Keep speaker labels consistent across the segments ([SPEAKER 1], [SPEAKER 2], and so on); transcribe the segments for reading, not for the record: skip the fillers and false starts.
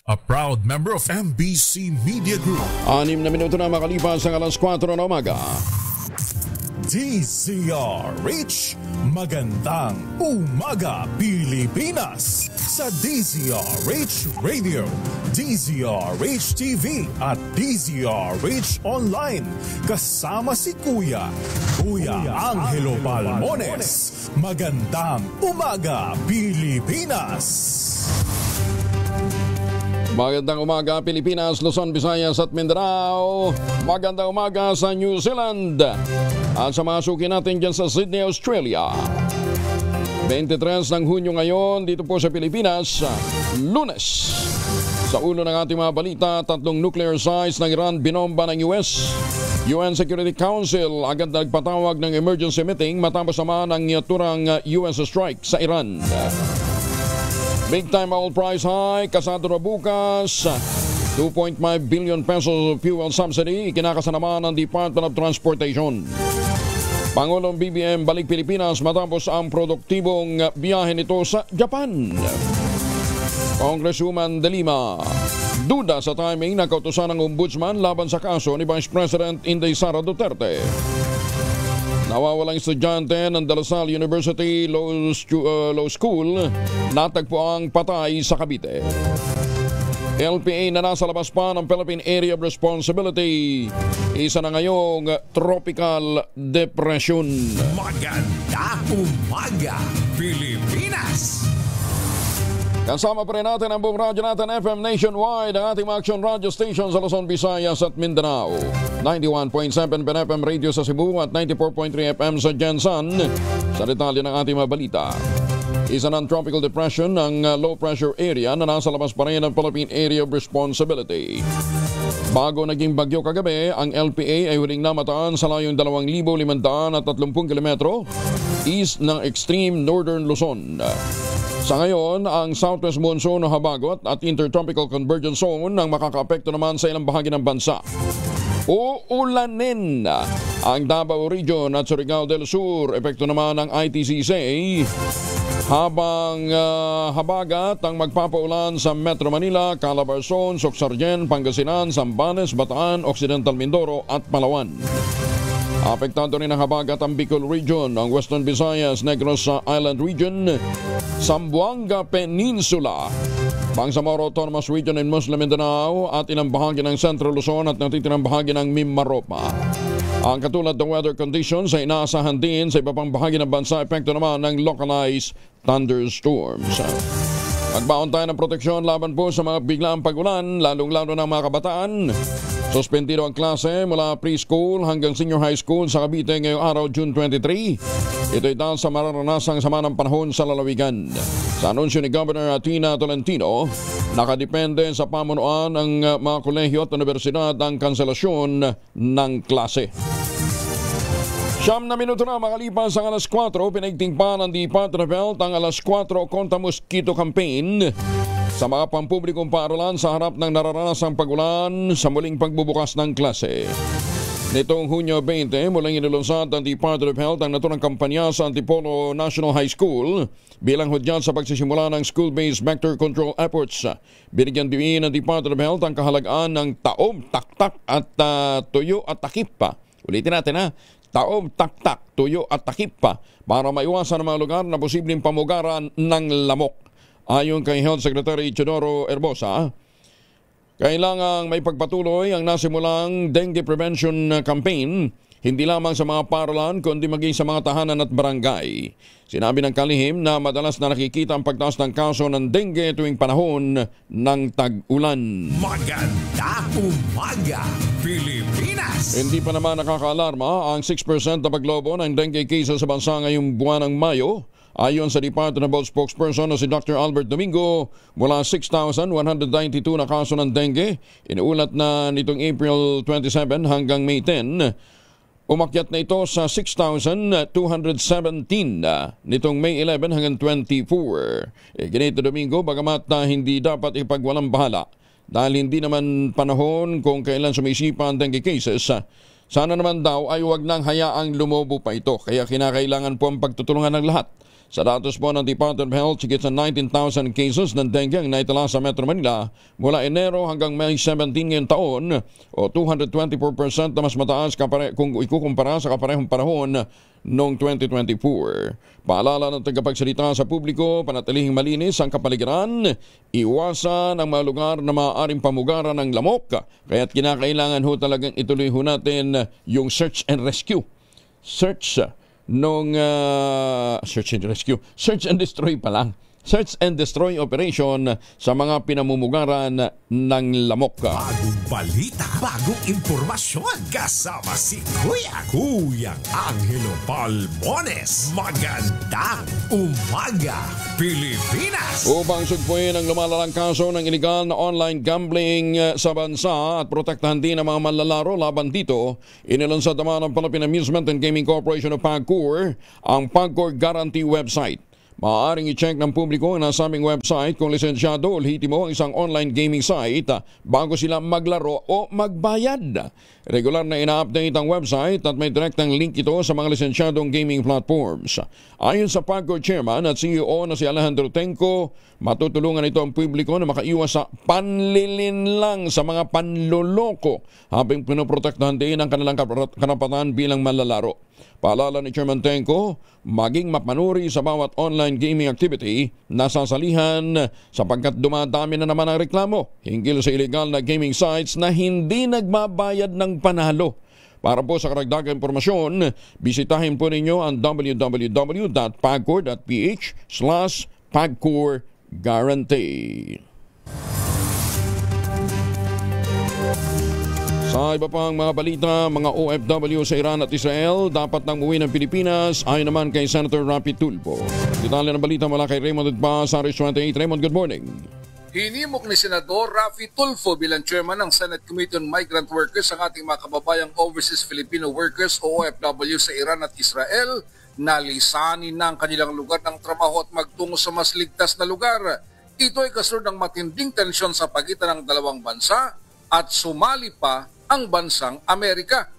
[SPEAKER 1] a proud member of MBC Media Group.
[SPEAKER 2] 6 na minuto na makalipas ang alas 4 na umaga.
[SPEAKER 1] DZRH, magandang umaga Pilipinas! Sa DZRH Radio, DZRH TV at DZRH Online. Kasama si Kuya Angelo Palmones. Magandang umaga Pilipinas!
[SPEAKER 2] Magandang umaga Pilipinas, Luzon, Visayas at Mindanao. Magandang umaga sa New Zealand. At sa mga suki natin dyan sa Sydney, Australia. 23 ng Hunyo ngayon dito po sa Pilipinas, Lunes. Sa ulo ng ating mga balita, 3 nuclear sites ng Iran binomba ng US. UN Security Council agad nagpatawag ng emergency meeting matapos naman ang turang US strike sa Iran. Big time oil price hike, kasado na bukas. 2.5 billion pesos fuel subsidy, ikinakasa naman ng Department of Transportation. Pangulong BBM balik Pilipinas matapos ang produktibong biyahe nito sa Japan. Congresswoman De Lima, duda sa timing na kautusan ng ombudsman laban sa kaso ni Vice President Inday Sara Duterte. Nawawalang estudyante ng De La Salle University Law School, natagpo ang patay sa Cavite. LPA na nasa labas pa ng Philippine Area of Responsibility. Isa na ngayong tropical depression.
[SPEAKER 1] Maganda umaga Pilipinas!
[SPEAKER 2] Kasama pa rin natin ang buong radyo natin FM nationwide, ang ating mga action radio station sa Luzon, Visayas at Mindanao. 91.7 FM radio sa Cebu at 94.3 FM sa Jensan. Sa detalye ng ating mga balita. Isa ng tropical depression ang low pressure area na nasa labas pa rin ng Philippine Area of Responsibility. Bago naging bagyo kagabi, ang LPA ay huling namataan sa layong 2,530 kilometro east ng extreme northern Luzon. Sa ngayon, ang Southwest Monsoon o Habagot at Intertropical Convergence Zone ang makakaapekto naman sa ilang bahagi ng bansa. Uulanin ang Davao Region at Surigao del Sur. Epekto naman ng ITCC habang habagat ang magpapaulan sa Metro Manila, Calabarzon, Socsargen, Pangasinan, Zambales, Bataan, Occidental Mindoro at Palawan. Apektado rin ang habagat ang Bicol Region, ang Western Visayas, Negros Island Region, Zamboanga Peninsula, Bangsamoro Autonomous Region in Muslim Mindanao at ilang bahagi ng Central Luzon at natitirang bahagi ng Mimaropa. Ang katulad ng weather conditions ay inaasahan din sa iba pang bahagi ng bansa, epekto naman ng localized thunderstorms. Magbaon tayo ng proteksyon laban po sa mga biglaang pag-ulan, lalong-lalo ng mga kabataan. Suspendido ang klase mula preschool hanggang senior high school sa Cavite ngayong araw, June 23. Ito'y dahil sa mararanasang sama ng panahon sa lalawigan. Sa anunsyo ni Governor Tina Tolentino, nakadepende sa pamunuan ng mga kolehiyo at universidad ang kanselasyon ng klase. 9 na minuto na makalipas ang alas 4, pinaigting pa ng Department of Health ang alas 4 kontra mosquito campaign sa mga pampublikong paaralan sa harap ng nararanasang pag-ulan sa muling pagbubukas ng klase. Nitong Hunyo 20, muling inilunsad ng Department of Health ang naturang kampanya sa Antipolo National High School bilang hudyat sa pagsisimula ng school-based vector control efforts. Binigyan din ng Department of Health ang kahalagaan ng taob, taktak at tuyo at takip pa. Ulitin natin ha. Taob, taktak, tuyo at takip pa para maiwasan ang mga lugar na posibleng pamugaran ng lamok. Ayon kay Health Secretary Teodoro Herbosa, kailangang may pagpatuloy ang nasimulang dengue prevention campaign hindi lamang sa mga paaralan kundi maging sa mga tahanan at barangay. Sinabi ng kalihim na madalas na nakikita ang pagtaas ng kaso ng dengue tuwing panahon ng tag-ulan.
[SPEAKER 1] Maganda umaga Pilipinas!
[SPEAKER 2] Hindi pa naman nakakaalarma ang 6% na paglobo ng dengue cases sa bansa ngayong buwan ng Mayo. Ayon sa Department of Health spokesperson na si Dr. Albert Domingo, mula 6,192 na kaso ng dengue, inuulat na nitong April 27 hanggang May 10, umakyat na ito sa 6,217 nitong May 11 hanggang 24. Ganito Domingo, bagamat hindi dapat ipagwalang bahala dahil hindi naman panahon kung kailan sumisipa ang dengue cases. Sana naman daw ay huwag nang hayaang lumobo pa ito, kaya kinakailangan po ang pagtutulungan ng lahat Sa datos po ng Department of Health, sigit sa 19,000 cases ng dengue ang naitala sa Metro Manila mula Enero hanggang May 17 ngayong taon o 224% na mas mataas kung ikukumpara sa kaparehong panahon noong 2024. Paalala ng tagapagsalita sa publiko, panatilihing malinis ang kapaligiran, iwasan ang mga lugar na maaaring pamugaran ng lamok, kaya't kinakailangan ho talagang ituloy ho natin yung search and rescue. Search and destroy pa lang. Search and destroy operation sa mga pinamumugaran ng lamok.
[SPEAKER 1] Bagong balita, bagong impormasyon. Kasama si Kuyang Angelo Palmones. Magandang umaga, Pilipinas!
[SPEAKER 2] Upang sugpuin ang lumalalang kaso ng iligal na online gambling sa bansa at protektahan din ang mga manlalaro laban dito, inilunsad naman ng Philippine Amusement and Gaming Corporation of PAGCOR ang PAGCOR Guarantee website. Maaaring i-check ng publiko ang nasabing website kung lisensyado o lehitimo ang isang online gaming site bago sila maglaro o magbayad. Regular na ina-update ang website at may direktang link ito sa mga lisensyadong gaming platforms. Ayon sa PAGCOR Chairman at CEO na si Alejandro Tenco, matutulungan ito ang publiko na makaiwas sa panlilinlang sa mga panloloko habang pinoprotektahan din ang kanilang karapatan bilang manlalaro. Paalala ni Chairman Tenco, maging mapanuri sa bawat online gaming activity na sasalihan sapagkat dumadami na naman ang reklamo hinggil sa illegal na gaming sites na hindi nagbabayad ng panalo. Para po sa karagdagang impormasyon, bisitahin po ninyo ang www.pagcor.ph/PAGCOR-Guarantee. Sa iba pang mga balita, mga OFW sa Iran at Israel dapat nang umuwi ng Pilipinas ayon naman kay Senator Rapi Tulfo. Detalye ng balita mula kay Raymond Adba, Saris 28. Raymond, good morning.
[SPEAKER 3] Hinimok ni Senador Rafi Tulfo bilang chairman ng Senate Committee on Migrant Workers ang ating mga kababayang overseas Filipino workers o OFW sa Iran at Israel na lisanin ng kanilang lugar ng trabaho at magtungo sa mas ligtas na lugar. Ito ay kasunod ng matinding tensyon sa pagitan ng dalawang bansa at sumali pa ang bansang Amerika.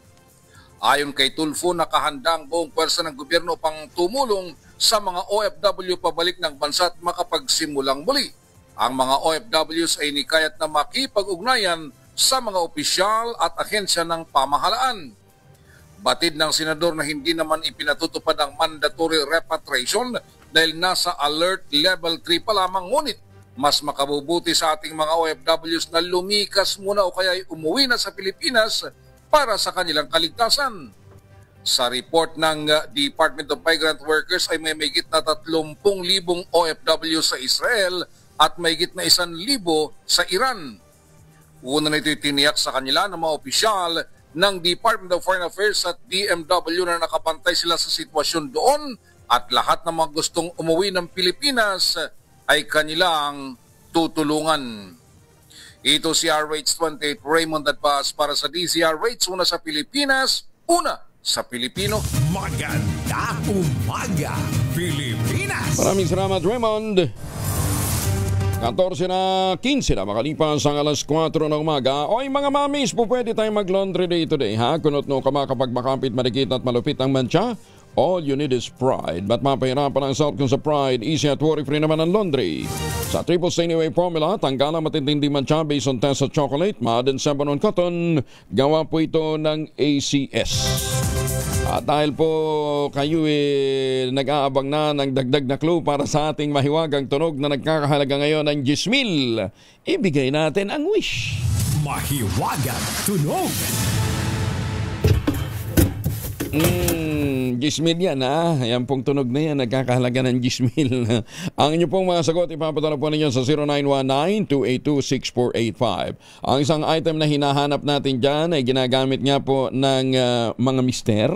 [SPEAKER 3] Ayon kay Tulfo, nakahanda ang buong pwersa ng gobyerno upang tumulong sa mga OFW pabalik ng bansa at makapagsimulang muli. Ang mga OFWs ay nikayat na makipag-ugnayan sa mga opisyal at ahensya ng pamahalaan. Batid ng senador na hindi naman ipinatutupad ang mandatory repatriation dahil nasa alert level 3 pa lamang, ngunit mas makabubuti sa ating mga OFWs na lumikas muna o kaya umuwi na sa Pilipinas para sa kanilang kaligtasan. Sa report ng Department of Migrant Workers ay may mahigit na 30,000 OFW sa Israel at mahigit na 1,000 sa Iran. Una na ito tiniyak sa kanila ng mga opisyal ng Department of Foreign Affairs at DMW na nakapantay sila sa sitwasyon doon at lahat ng mga gustong umuwi ng Pilipinas ay kanilang tutulungan. Ito si RH28 Raymond Adbas para sa DZRH, una sa Pilipinas, una sa Pilipino.
[SPEAKER 1] Maganda umaga, Pilipinas!
[SPEAKER 2] Maraming salamat, Raymond. 14:15 na makalipas ang alas 4 ng umaga. Oy mga mamis, po pwede tayong mag-laundry day today, ha? Kunot no ka kapag makapit, madikit at malupit ang mantsa. All you need is Pride. Ba't mapahirapan ang self kung sa Pride? Easy at worry-free naman ang laundry. Sa Triple Stain Away Formula, tanggalan matinding mantsa based on test sa chocolate, Madden 7 on cotton. Gawa po ito ng ACS. At dahil po kayo nag-aabang na ng dagdag na clue para sa ating mahiwagang tunog na nagkakahalaga ngayon ng 10,000, ibigay natin ang wish.
[SPEAKER 1] Mahiwagang tunog.
[SPEAKER 2] 10,000 yan, ha? Ayan pong tunog na yan, nagkakahalaga ng 10,000. Ang inyo pong mga sagot, ipapadala po ninyo sa 0919-282-6485. Ang isang item na hinahanap natin dyan ay ginagamit nga po ng mga mister.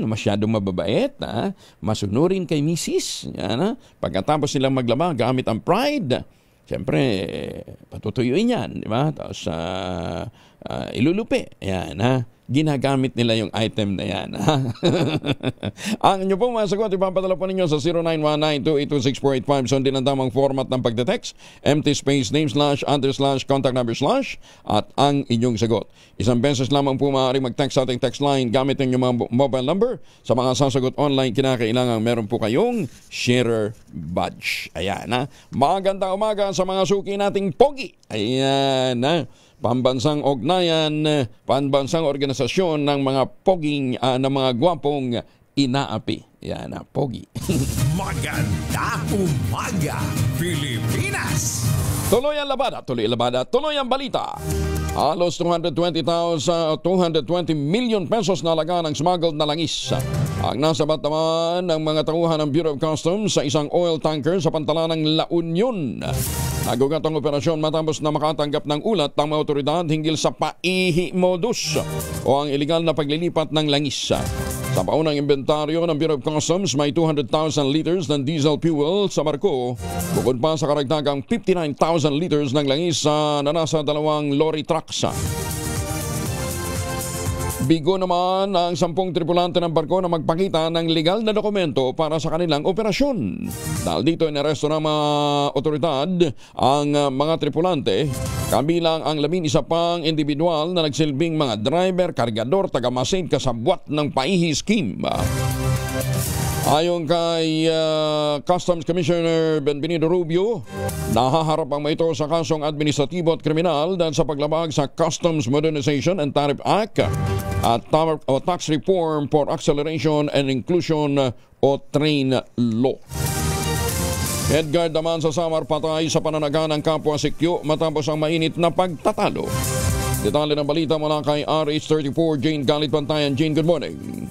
[SPEAKER 2] Masyadong mababait, ha? Masunurin kay misis. Yan, ha? Pagkatapos silang maglaba gamit ang Pride, siyempre, patutuyuin yan, di ba? Tapos ilulupi. Yan, ha? ginagamit nila yung item na yan. Ang inyo pong masagot, ipapadala po ninyo sa 0919-282-6485. Sundin ang tamang format ng pagdetext, empty space, name / address / contact number / at ang inyong sagot. Isang beses lamang po maaaring mag-text sa ating text line gamit ang inyong mga mobile number. Sa mga sasagot online, kinakailangan meron po kayong sharer badge. Ayan ha. Magandang umaga sa mga suki nating pogi. Ayan ha. Pambansang ugnayan, pambansang organisasyon ng mga poging, ng mga gwapong inaapi. Yan na, pogi.
[SPEAKER 1] Maganda umaga, Pilipinas!
[SPEAKER 2] Tuloy ang labada, tuloy ang balita. Halos 220 million pesos na laga ng smuggled na langis ang nasabat naman ng mga tauhan ng Bureau of Customs sa isang oil tanker sa pantalan ng La Union. Nagugat ang operasyon matapos na makatanggap ng ulat ng mga otoridad hinggil sa paihi modus o ang ilegal na paglilipat ng langis. Sa paunang inventaryo ng Bureau of Customs, may 200,000 liters ng diesel fuel sa barko, bukod pa sa karagdagang 59,000 liters ng langis na nasa dalawang lorry trucks. Bigo naman ang 10 tripulante ng barko na magpakita ng legal na dokumento para sa kanilang operasyon. Dahil dito inaresto ng mga otoridad ang mga tripulante, kabilang ang 11 pang individual na nagsilbing mga driver, kargador, tagamasid kasabwat ng paihi scheme. Ayon kay Customs Commissioner Benvenido Rubio, nahaharap ang ito sa kasong administratibo at kriminal dahil sa paglabag sa Customs Modernization and Tariff Act at Tax Reform for Acceleration and Inclusion o TRAIN Law. Headguard naman sa Samar patay sa pananaga ng kapwa sikyo matapos ang mainit na pagtatalo. Detalye ng balita mula kay RH34 Jane Galit Bantayan. Jane, good morning.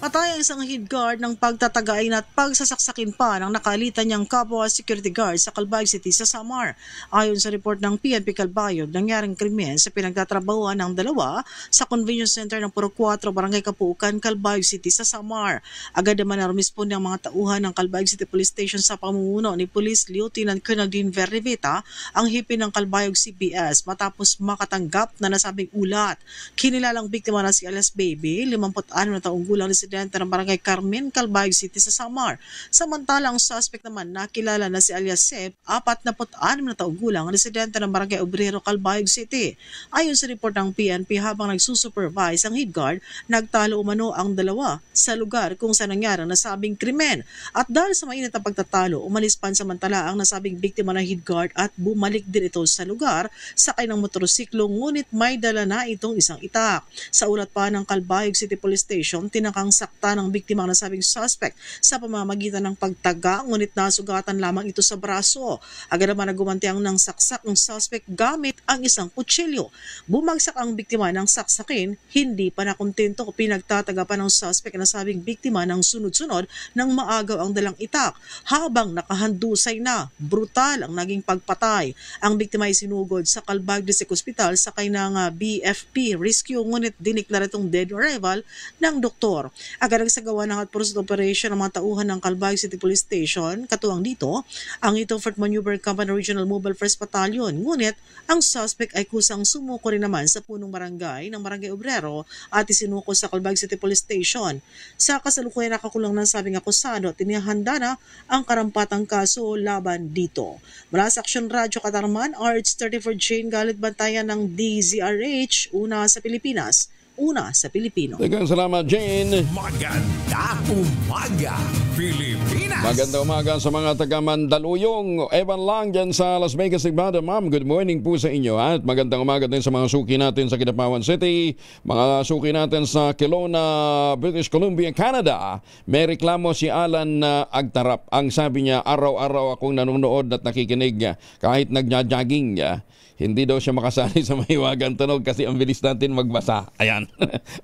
[SPEAKER 4] Patay ang isang head guard ng pagtatagain at pagsasaksakin pa ng nakalitan niyang kapwa security guard sa Calbayog City sa Samar. Ayon sa report ng PNP Calbayog, nangyaring krimen sa pinagtatrabahuan ng dalawa sa convenience center ng Puro 4, Barangay Kapuukan, Calbayog City sa Samar. Agad naman narumisponde ang mga tauhan ng Calbayog City Police Station sa pamumuno ni Police Lieutenant Colonel Dean Verriveta ang hipin ng Calbayog CPS matapos makatanggap na nasabing ulat. Kinilalang biktima na si alias Baby, 56 na taong gulang ng Barangay Carmen, Calbayog City sa Samar. Samantala, ang suspect naman nakilala na si alias Sep, 46 na taong gulang, residente ng Barangay Obrero, Calbayog City. Ayon sa report ng PNP, habang nagsusupervise ang head guard, nagtalo umano ang dalawa sa lugar kung saan nangyari ang nasabing krimen. At dahil sa mainit na pagtatalo, umalis pansamantala ang nasabing biktima ng head guard at bumalik din ito sa lugar sakay ng motorsiklo, ngunit may dala na itong isang itak. Sa ulat pa ng Calbayog City Police Station, tinakang sakta ng biktima na sabing suspect sa pamamagitan ng pagtaga, ngunit nasugatan lamang ito sa braso. Agad naman nagumantiang ng saksak ng suspect gamit ang isang kutsilyo. Bumagsak ang biktima ng saksakin, hindi pa nakontento o pinagtataga pa ng suspect na sabing biktima ng sunod-sunod nang maagaw ang dalang itak. Habang nakahandusay na, brutal ang naging pagpatay. Ang biktima ay sinugod sa Calbayog District Hospital sakay ng BFP rescue, ngunit diniklara itong dead arrival ng doktor. Agad nagsagawa ng hot pursuit operation ng mga tauhan ng Calbayog City Police Station. Katuwang dito, ang 4th Maneuver Company Regional Mobile First Battalion. Ngunit, ang suspect ay kusang sumuko rin naman sa punong barangay ng Barangay Obrero at isinuko sa Calbayog City Police Station. Sa kasalukuyan nakakulong ng sabing akusado at inihanda na ang karampatang kaso laban dito. Mula sa Aksyon Radyo Katarman, RH34 Jane Galit Bantayan ng DZRH, una sa Pilipinas. Una sa Pilipino.
[SPEAKER 2] Daghang salamat, Jane.
[SPEAKER 1] Maganda umaga, Pilipinas!
[SPEAKER 2] Maganda umaga sa mga taga Mandaluyong. Evan lang dyan sa Las Vegas, Nevada. Ma'am, good morning po sa inyo. At magandang umaga din sa mga suki natin sa Kidapawan City, mga suki natin sa Kelowna, British Columbia, Canada. May reklamo si Alan Agtarap. Ang sabi niya, araw-araw akong nanonood at nakikinig kahit nagja-jogging. Hindi daw siya makasali sa Mahiwagang Tunog kasi ang bilis natin magbasa. Ayan.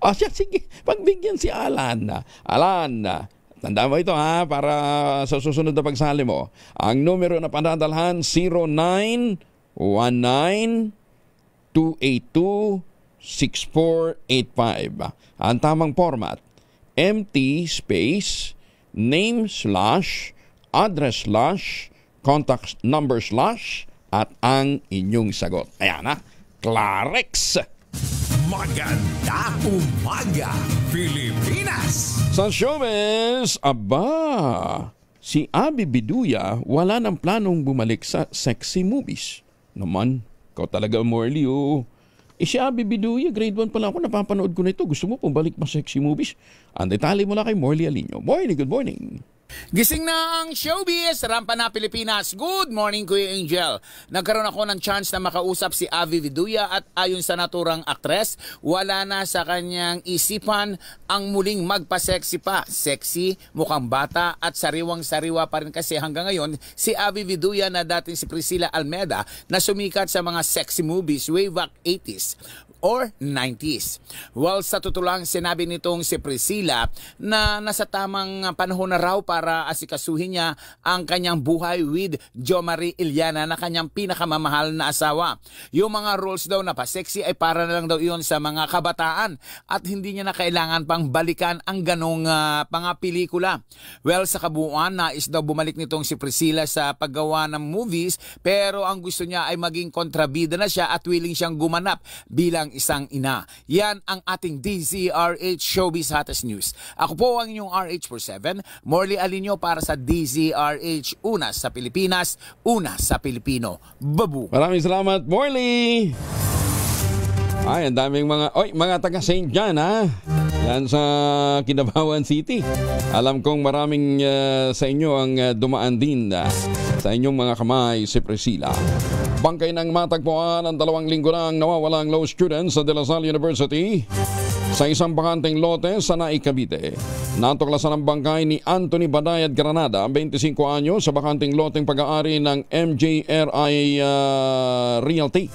[SPEAKER 2] O siya, sige, pagbigyan si Alan. Alan, tanda mo ito ha, para sa susunod na pagsali mo. Ang numero na panadalhan, 0919-282-6485. Ang tamang format, empty space, name / address / contact number / at ang inyong sagot. Ayan ha, Clarex!
[SPEAKER 1] Maganda umaga, Pilipinas!
[SPEAKER 2] Sa showbiz, si Abby Biduya wala ng planong bumalik sa sexy movies. Naman, ikaw talaga Morley si Abby Biduya, grade 1 pa lang ako, napapanood ko na ito. Gusto mo bumalik pa sexy movies? Ang detalye mula kay Morley Alinio. Morley, good morning.
[SPEAKER 5] Gising na ang showbiz, rampa na Pilipinas. Good morning, Kuya Angel. Nagkaroon ako ng chance na makausap si Abby Biduya at ayon sa naturang aktres, wala na sa kanyang isipan ang muling magpa-sexy pa. Sexy, mukhang bata at sariwang-sariwa pa rin kasi hanggang ngayon si Abby Biduya na dating si Priscilla Almeida na sumikat sa mga sexy movies way back 80s or 90s. Well, sa tutulang sinabi nitong si Priscilla na nasa tamang panahon na raw para asikasuhin niya ang kanyang buhay with Jo Marie Iliana na kanyang pinakamamahal na asawa. Yung mga roles daw na pa-sexy ay para na lang daw iyon sa mga kabataan at hindi niya na kailangan pang balikan ang ganong mga pelikula. Well, sa kabuuan, nais daw bumalik nitong si Priscilla sa paggawa ng movies pero ang gusto niya ay maging kontrabida na siya at willing siyang gumanap bilang isang ina. Yan ang ating DZRH Showbiz Hottest News. Ako po ang inyong RH47, Morley Alinio para sa DZRH. Una sa Pilipinas, una sa Pilipino. Babu!
[SPEAKER 2] Maraming salamat, Morley! Ay, ang daming mga taga St. John, ha? Yan sa Kinabawan City. Alam kong maraming sa inyo ang dumaan din sa inyong mga kamay si Priscilla. Bangkay ng matagpuan ang 2 linggo lang nawawalang law students sa De La Salle University sa isang bakanteng lote sa Naik, Cavite. Natuklasan ang bangkay ni Anthony Badayad Granada, 25 anyo, sa bakanteng loteng pag-aari ng MJRI Realty.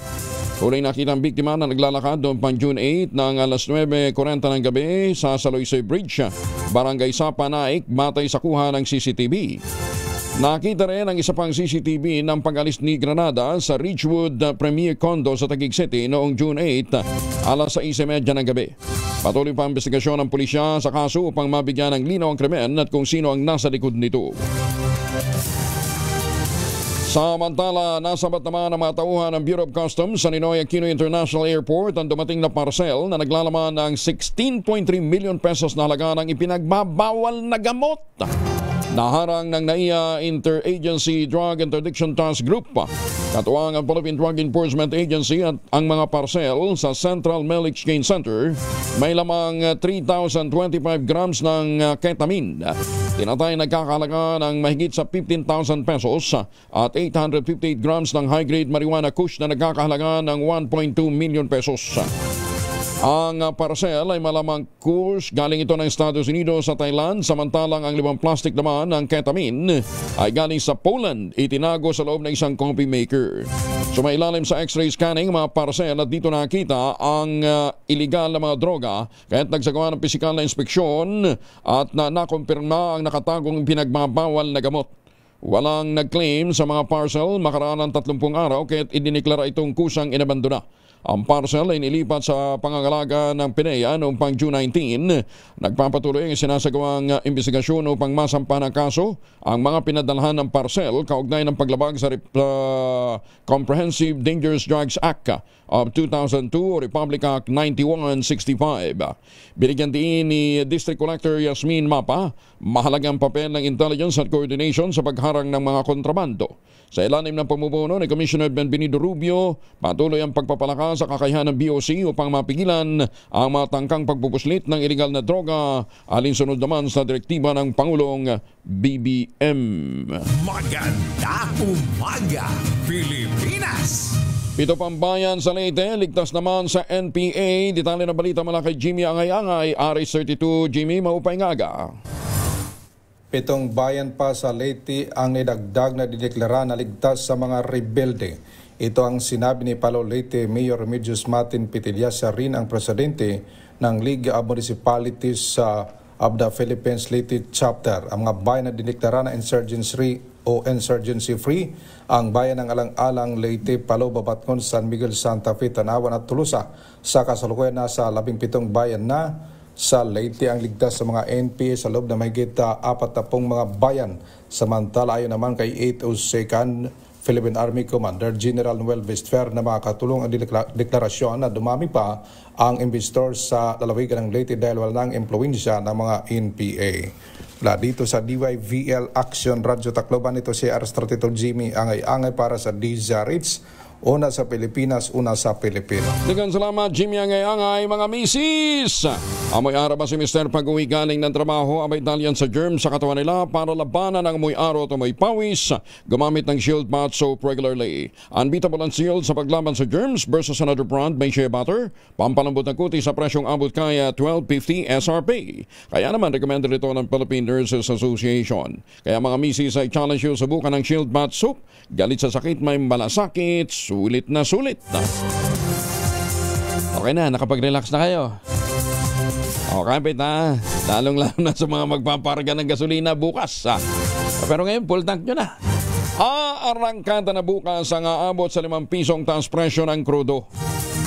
[SPEAKER 2] Huling nakita ang biktima na naglalakad doon pang June 8 ng alas 9:40 ng gabi sa Saloysoy Bridge, Barangay Sapa, Naik, batay sa kuha ng CCTV. Nakita rin ang isa pang CCTV ng pag-alis ni Granada sa Ridgewood Premier Condo sa Taguig City noong June 8, alas 6:30 ng gabi. Patuloy pa ang investigasyon ng pulisya sa kaso upang mabigyan ng linaw ang krimen at kung sino ang nasa likod nito. Samantala, nasabat naman ang mga tauhan ng Bureau of Customs sa Ninoy Aquino International Airport ang dumating na parcel na naglalaman ng 16.3 million pesos na halaga ng ipinagbabawal na gamot. Naharang ng NAIA Interagency Drug Interdiction Task Group, katuwang ang Philippine Drug Enforcement Agency at ang mga parcel sa Central Mail Exchange Center. May lamang 3,025 grams ng ketamine. Tinatay nagkakahalaga ng mahigit sa 15,000 pesos at 858 grams ng high-grade marijuana kush na nagkakahalaga ng 1.2 million pesos. Ang parcel ay malamang kush galing ito ng Estados Unidos sa Thailand, samantalang ang 5 plastic naman ng ketamine ay galing sa Poland, itinago sa loob ng isang coffee maker. Sumailalim sa x-ray scanning mga parcel at dito nakita ang iligal na mga droga kaya't nagsagawa ng pisikal na inspeksyon at nakumpirma ang nakatagong pinagbabawal na gamot. Walang nag-claim sa mga parcel makaraan ng 30 araw kaya't idiniklara itong kusang inabandona. Ang parcel ay nilipat sa pangangalaga ng PINEA noong pang June 19. Nagpapatuloy ang sinasagawang investigasyon upang masampa ng kaso ang mga pinadalhan ng parcel kaugnay ng paglabag sa Comprehensive Dangerous Drugs Act of 2002 o Republic Act 9165. Binigyan din ni District Collector Yasmin Mapa mahalagang papel ng intelligence at coordination sa pagharang ng mga kontrabando. Sa ilalim ng pamumuno ni Commissioner Benvenido Rubio, patuloy ang pagpapalakas sa kakayahan ng BOC upang mapigilan ang matangkang pagpupuslit ng iligal na droga alinsunod naman sa direktiba ng Pangulong BBM.
[SPEAKER 1] Maganda umaga, Pilipinas!
[SPEAKER 2] Pito pambayan sa Leyte, ligtas naman sa NPA. Detalye na balita mula kay Jimmy Angay-Angay, RH32. Jimmy, maupay ngaga.
[SPEAKER 6] 7 bayan pa sa Leyte ang nidagdag na dideklara na ligtas sa mga rebelde. Ito ang sinabi ni Palo Leyte Mayor Remedios Martin Pitillasa, rin ang presidente ng League of Municipalities of the Philippines Leyte Chapter. Ang mga bayan na dineklara na insurgency free ang bayan ng Alang-Alang, Leyte, Palo, Babatngon, San Miguel, Santa Fe, Tanawan at Tolosa. Sa kasalukuyan nasa 17 bayan na sa Leyte ang ligtas sa mga NPA sa loob na mahigit 40 mga bayan. Samantala ayon naman kay 802nd Philippine Army Commander General Noel Vistfer na makakatulong ang deklarasyon na dumami pa ang investor sa lalawigan ng Leyte dahil wala nang impluwensya ng mga NPA. Mula dito sa DYVL Action Radio Tacloban, ito si Arstratetor Jimmy Angay-Angay para sa DZRH. Una sa Pilipinas, una sa Pilipino.
[SPEAKER 2] Daghang salamat, Jimmy Angay-Angay, mga misis! Amoy araw ba si Mr. pag-uwi galing ng trabaho, abay dalyan sa germ sa katawan nila para labanan ang amoy araw at amoy pawis, gumamit ng Shield Bath Soap regularly. Unbeatable ang Shield sa paglaban sa germs versus another brand, may shea butter, pampalambot ng kuti sa presyong abot kaya $12.50 SRP. Kaya naman, recommended ito ng Philippine Nurses Association. Kaya mga misis ay challenge you, subukan ng Shield Bath Soap. Galit sa sakit, may malasakit, sulit na sulit. Okay na, nakapag-relax na kayo. Okay, pita. Lalong-lalo na sa mga magpaparga ng gasolina bukas. Pero ngayon, full tank nyo na. Arangkada na bukas ang aabot sa 5 pisong taas presyo ng krudo.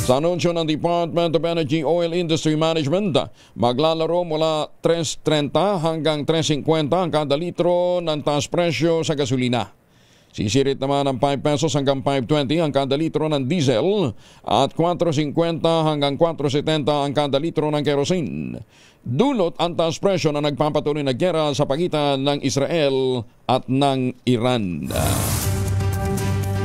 [SPEAKER 2] Sa anunsyo ng Department of Energy Oil Industry Management, maglalaro mula 3.30 hanggang 3.50 ang kada litro ng taas presyo sa gasolina. Sisirit naman ng 5 pesos hanggang 5.20 ang kada litro ng diesel at 4.50 hanggang 4.70 ang kada litro ng kerosene. Dulot ang taas presyo na nagpapatuloy na giyera sa pagitan ng Israel at ng Iran.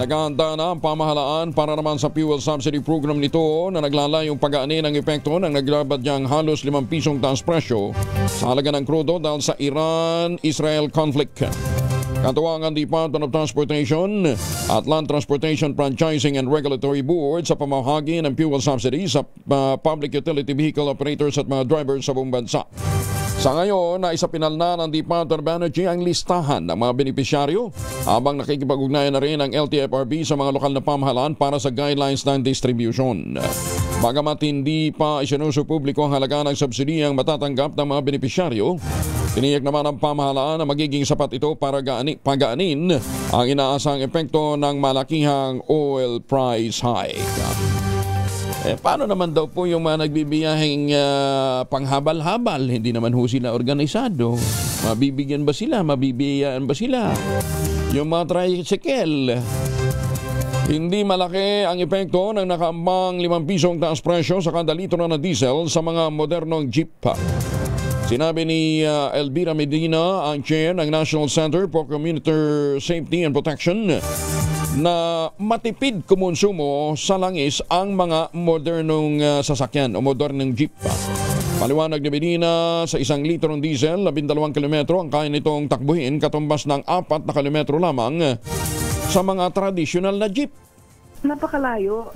[SPEAKER 2] Naghahanda na ang pamahalaan para naman sa fuel subsidy program nito na naglalayong pag-aani ng epekto ng naglabadyang halos 5 pisong taas presyo sa halaga ng krudo dahil sa Iran-Israel conflict. Katuwangan Department of Transportation at Land Transportation Franchising and Regulatory Board sa pamahagi ng fuel subsidy sa public utility vehicle operators at mga drivers sa buong bansa. Sa ngayon, naisapinal na ng Department of Energy ang listahan ng mga benepisyaryo habang nakikipag-ugnayan na rin ang LTFRB sa mga lokal na pamahalaan para sa guidelines ng distribution. Bagamat hindi pa isinuso publiko ang halaga ng subsidiyang matatanggap ng mga benepisyaryo, tiniyak naman ang pamahalaan na magiging sapat ito para pagaanin ang inaasang epekto ng malakihang oil price hike. Paano naman daw po yung mga nagbibiyaheng panghabal-habal? Hindi naman ho sila organisado. Mabibigyan ba sila? Mabibiyaan ba sila? Yung mga tricycle. Hindi malaki ang epekto ng nakaambang 5 pisong taas presyo sa kada litro na diesel sa mga modernong jeep. Sinabi ni Elvira Medina, ang chair ng National Center for Commuter Safety and Protection, na matipid kumonsumo sa langis ang mga modernong sasakyan o modernong jeep. Paliwanag ni Medina, sa 1 litrong diesel, 12 kilometro ang kaya nitong takbuhin katumbas ng 4 na kilometro lamang sa mga traditional na jeep.
[SPEAKER 7] Napakalayo.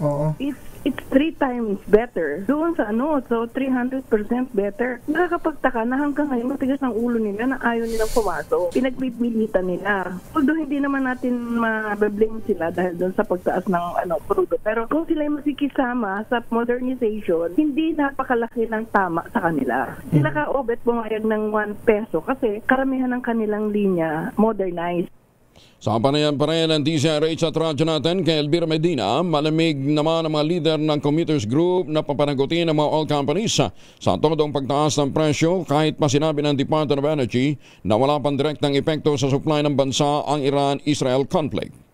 [SPEAKER 7] It's 3 times better. Doon sa so 300% better. Nakakapagtaka na hanggang ngayon matigas ang ulo nila na ayaw nilang pumasok. Pinagpipilitan nila. Although hindi naman natin mabablame sila dahil doon sa pagtaas ng krudo. Pero kung sila makikisama sa modernization, hindi napakalaki ng tama sa kanila. Sila ka-obet pumayag ng 1 peso kasi karamihan ng kanilang linya modernized.
[SPEAKER 2] Sa panayan pa rin ng DZRH at radyo natin kay Elvira Medina, malamig naman ang mga leader ng commuters group na papanagutin ng mga oil companies sa todong pagtaas ng presyo kahit pa sinabi ng Department of Energy na wala pang direktang epekto sa supply ng bansa ang Iran-Israel conflict.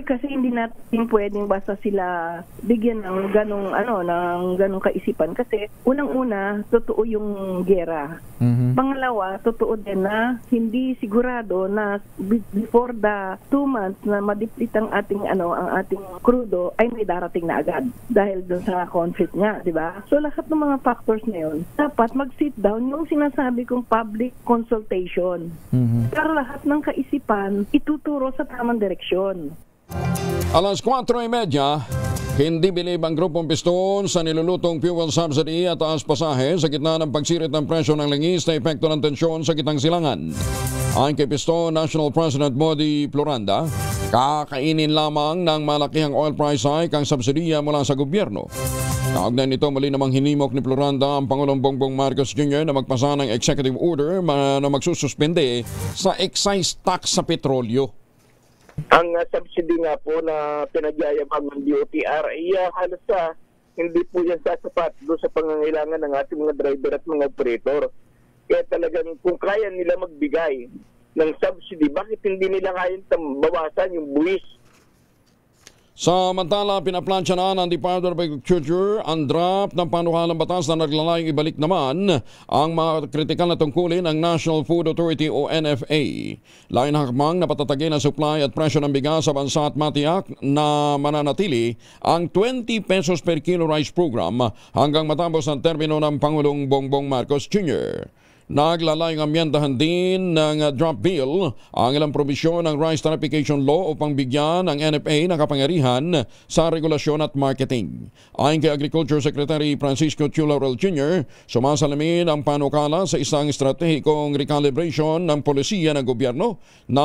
[SPEAKER 7] Kasi hindi natin pwedeng basta sila bigyan ng ganong kaisipan kasi unang-una totoo yung giyera. Pangalawa, totoo din na hindi sigurado na before the 2 months na madiplit ang ating krudo ay may darating na agad dahil doon sa conflict nga, di ba? So lahat ng mga factors na yun, dapat mag-sit down yung sinasabi kong public consultation. Para lahat ng kaisipan ituturo sa tamang direksyon.
[SPEAKER 2] Alas 4:30, hindi bilib ang grupong piston sa nilulutong fuel subsidy at taas pasahe sa gitna ng pagsirit ng presyo ng langis na epekto ng tensyon sa gitnang silangan. Ayon kay Piston National President Modi Floranda, kakainin lamang ng malakihang oil price hike ang subsidiya mula sa gobyerno. Kaugnay nito, muli namang hinimok ni Floranda ang Pangulong Bongbong Marcos Jr. na magpasa ng executive order na magsususpende sa excise tax sa petrolyo.
[SPEAKER 8] Ang subsidy nga po na pinagyayabang ng DOTR ay halos hindi po yan sasapat doon sa pangangailangan ng ating mga driver at mga operator. Kaya talagang kung kaya nila magbigay ng subsidy, bakit hindi nila kayang bawasan yung buwis
[SPEAKER 2] Samantala, pinaplansya na ng Department of Agriculture ang draft ng panukalang batas na naglalayong ibalik naman ang mga kritikal na tungkulin ng National Food Authority o NFA. Lain hakbang na patatagin ang supply at presyo ng bigas sa bansa at matiyak na mananatili ang 20 pesos per kilo rice program hanggang matapos ang termino ng Pangulong Bongbong Marcos Jr. Naglalayong amyendahan din ng draft bill ang ilang probisyon ng Rice Tariffication Law upang bigyan ang NFA ng kapangyarihan sa regulasyon at marketing. Ayon kay Agriculture Secretary Francisco Chu Laurel Jr., sumasalamin ang panukala sa isang estratehikong recalibration ng polisiya ng gobyerno na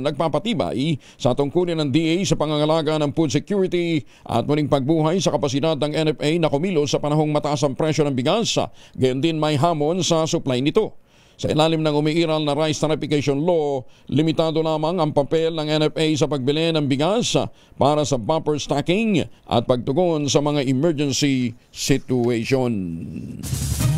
[SPEAKER 2] nagpapatibay sa tungkulin ng DA sa pangangalaga ng food security at muling pagbuhay sa kapasidad ng NFA na kumilos sa panahong mataas ang presyo ng bigas, gayon din may hamon sa supply nito. Sa ilalim ng umiiral na Rice Tariffication Law, limitado lamang ang papel ng NFA sa pagbili ng bigas para sa buffer stocking at pagtugon sa mga emergency situation.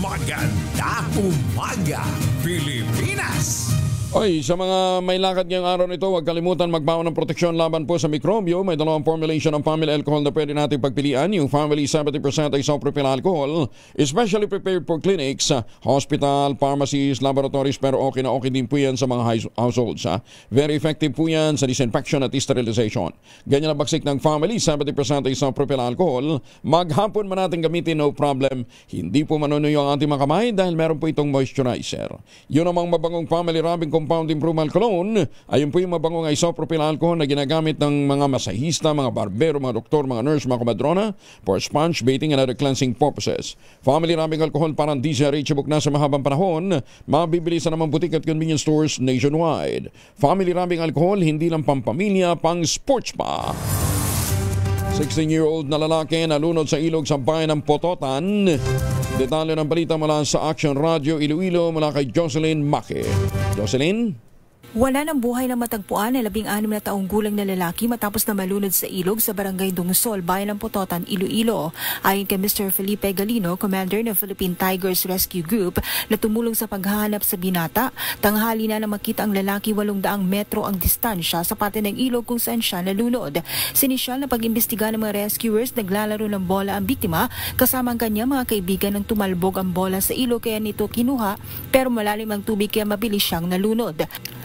[SPEAKER 1] Maganda umaga, Pilipinas!
[SPEAKER 2] Oy, sa mga may lakad ngayong araw nito, huwag kalimutan magbaon ng proteksyon laban po sa mikrobyo. May dalawang formulation ng family alcohol na pwede natin pagpilian. Yung family 70% isopropyl alcohol, especially prepared for clinics, hospital, pharmacies, laboratories, pero okay na okay din po yan sa mga households. Very effective po yan sa disinfection at sterilization. Ganyan ang baksik ng family 70% isopropyl alcohol. Maghapon man natin gamitin, no problem. Hindi po manunuyo ang ating mga kamay dahil meron po itong moisturizer. Yun namang mabangong family rubbing compound improvement cologne, ayun po yung mabangong isopropyl alcohol na ginagamit ng mga masahista, mga barbero, mga doktor, mga nurse, mga komadrona for sponge bathing and other cleansing purposes. Family rubbing alcohol parang di siya reachable na sa mahabang panahon, mabibili sa namang butik at convenience stores nationwide. Family rubbing alcohol, hindi lang pampamilya, pang sports pa. 16-year-old na lalaki nalunod sa ilog sa bayan ng Pototan. Detalye ng balita mula sa Action Radio Iloilo mula kay Jocelyn Maque. Jocelyn?
[SPEAKER 9] Wala ng buhay na matagpuan na 16 na taong gulang na lalaki matapos na malunod sa ilog sa barangay Dungsol, bayan ng Pototan, Iloilo. Ayon kay Mr. Felipe Galino, commander ng Philippine Tigers Rescue Group na tumulong sa paghahanap sa binata, tanghali na makita ang lalaki 800 metro ang distansya sa parte ng ilog kung saan siya nalunod. Sinisyal na pag-imbestiga ng mga rescuers, naglalaro ng bola ang biktima kasama ang kanyang mga kaibigan nang tumalbog ang bola sa ilog kaya nito kinuha pero malalim ang tubig kaya mabilis siyang nalunod.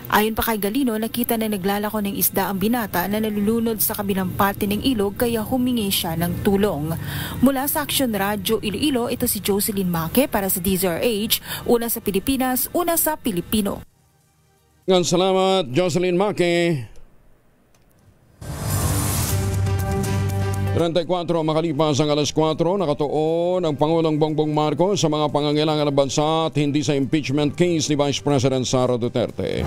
[SPEAKER 9] Ayon pa kay Galino, nakita na naglalako ng isda ang binata na nalulunod sa kabilang parte ng ilog kaya humingi siya ng tulong. Mula sa Action Radio Iloilo, ito si Jocelyn Maque para sa DZRH, una sa Pilipinas, una sa Pilipino.
[SPEAKER 2] Salamat, Jocelyn Maque. 34 makalipas ang alas 4, nakatuon ang Pangulong Bongbong Marcos sa mga pangangailangan ng bansa at hindi sa impeachment case ni Vice President Sara Duterte.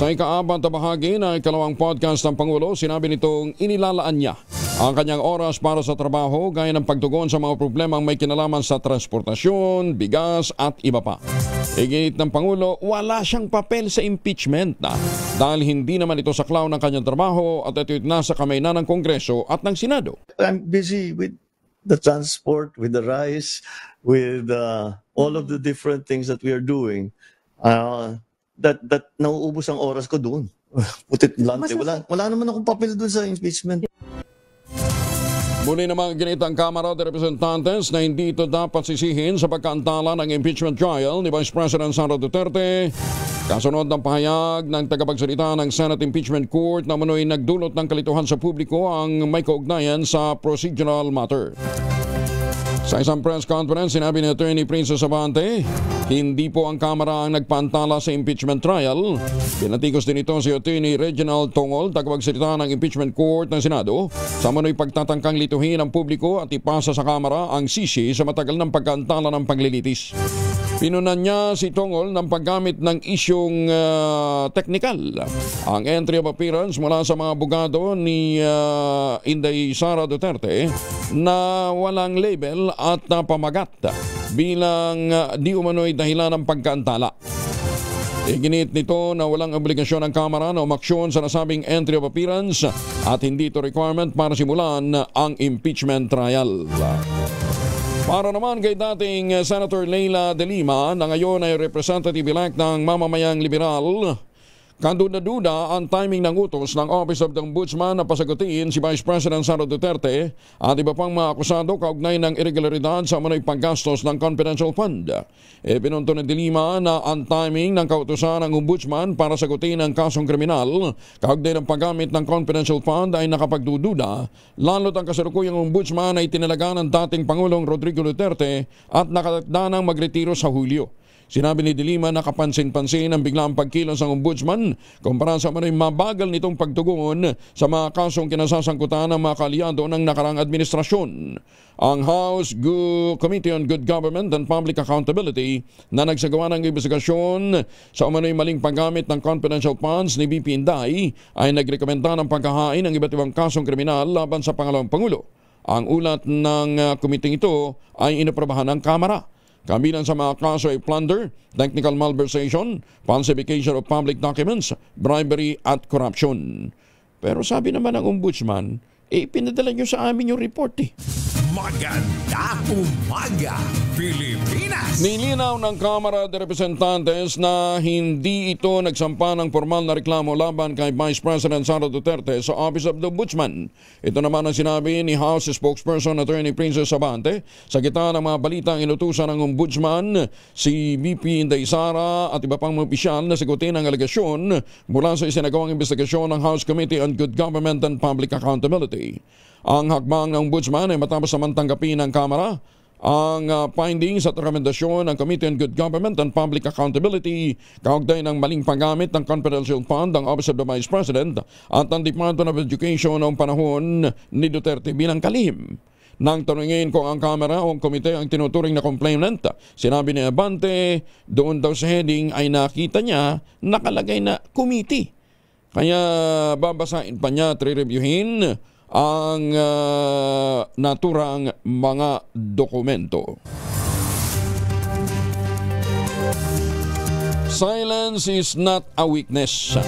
[SPEAKER 2] Sa ika-4 na bahagi ng ikalawang podcast ng Pangulo, sinabi nitong inilalaan niya ang kanyang oras para sa trabaho gaya ng pagtugon sa mga problemang may kinalaman sa transportasyon, bigas at iba pa. Iginit ng Pangulo, wala siyang papel sa impeachment dahil hindi naman ito saklaw ng kanyang trabaho at ito'y nasa kamay na ng Kongreso at ng Senado.
[SPEAKER 10] I'm busy with the transport, with the rice, with all of the different things that we are doing. That nauubos ang oras ko doon. Put it bluntly. Wala naman akong papel doon sa impeachment.
[SPEAKER 2] Muli namang ginit ang Kamara de Representantes na hindi ito dapat sisihin sa pagkaantala ng impeachment trial ni Vice President Sara Duterte. Kasunod ng pahayag ng tagapagsalita ng Senate Impeachment Court na manoy nagdulot ng kalituhan sa publiko ang may kaugnayan sa procedural matter. Sa isang press conference, sinabi ni Attorney Princess Abante, hindi po ang Kamara ang nagpaantala sa impeachment trial. Pinatikos din ito si Attorney Reginald Tongol, tagapagsalita ng Impeachment Court ng Senado, sa manoy pagtatangkang lituhin ang publiko at ipasa sa Kamara ang sisi sa matagal ng pagkaantala ng paglilitis. Pinunan niya si Tongol ng paggamit ng isyong teknikal. Ang entry of appearance mula sa mga abogado ni Inday Sara Duterte na walang label at pamagat bilang di umano'y dahilan ng pagkaantala. Iginit nito na walang obligasyon ng Kamara na umaksyon sa nasabing entry of appearance at hindi ito requirement para simulan ang impeachment trial. Para naman kay dating Senator Leila De Lima na ngayon ay representative-elect ng mamamayang liberal, Kanduda-duda ang timing ng utos ng Office of the Ombudsman na pasagutin si Vice President Sara Duterte at iba pang mga akusado kaugnay ng irregularidad sa umano'y paggastos ng confidential fund. Pinunto ni De Lima na ang timing ng kautusan ng Ombudsman para sagutin ang kasong kriminal kaugnay ng paggamit ng confidential fund ay nakapagdududa, lalo't ang kasalukuyang Ombudsman ay tinalaga ng dating Pangulong Rodrigo Duterte at nakatakda ng magretiro sa Hulyo. Sinabi ni De Lima na kapansin-pansin ang biglang pagkilos ng Ombudsman kumpara sa mano'y mabagal nitong pagtugon sa mga kasong kinasasangkutan ng mga kaalyado ng nakarang administrasyon. Ang House Committee on Good Government and Public Accountability na nagsagawa ng investigasyon sa umano'y maling paggamit ng confidential funds ni VP Inday ay nagrekomenda ng pagkahain ng iba't ibang kasong kriminal laban sa pangalawang Pangulo. Ang ulat ng komiteng ito ay inaprobahan ng Kamara. Kabilang sa mga kaso ay plunder, technical malversation, falsification of public documents, bribery at corruption. Pero sabi naman ng Ombudsman, pinadala nyo sa amin yung report .
[SPEAKER 1] Maganda umaga, Pilipinas!
[SPEAKER 2] Nilinaw ng Kamara de Representantes na hindi ito nagsampa ng formal na reklamo laban kay Vice President Sara Duterte sa Office of the Ombudsman. Ito naman ang sinabi ni House Spokesperson Attorney Princess Abante sa gitna ng mga balitang inutusan ng Ombudsman si VP Inday Sara at iba pang mga opisyal na sagutin ang alegasyon mula sa isinagawang investigasyon ng House Committee on Good Government and Public Accountability. Ang hakbang ng Ombudsman ay matapos naman tanggapin ng Kamara ang findings at rekomendasyon ng Committee on Good Government and Public Accountability kaugnay ng maling paggamit ng confidential fund ng Office of the Vice President at ang Department of Education noong panahon ni Duterte bilang kalihim. Nang tanungin kung ang Kamara o ang komite ang tinuturing na complainant, sinabi ni Abante doon daw sa heading ay nakita niya nakalagay na committee. Kaya babasahin pa niya at re-reviewin ang naturang mga dokumento. Silence is not a weakness.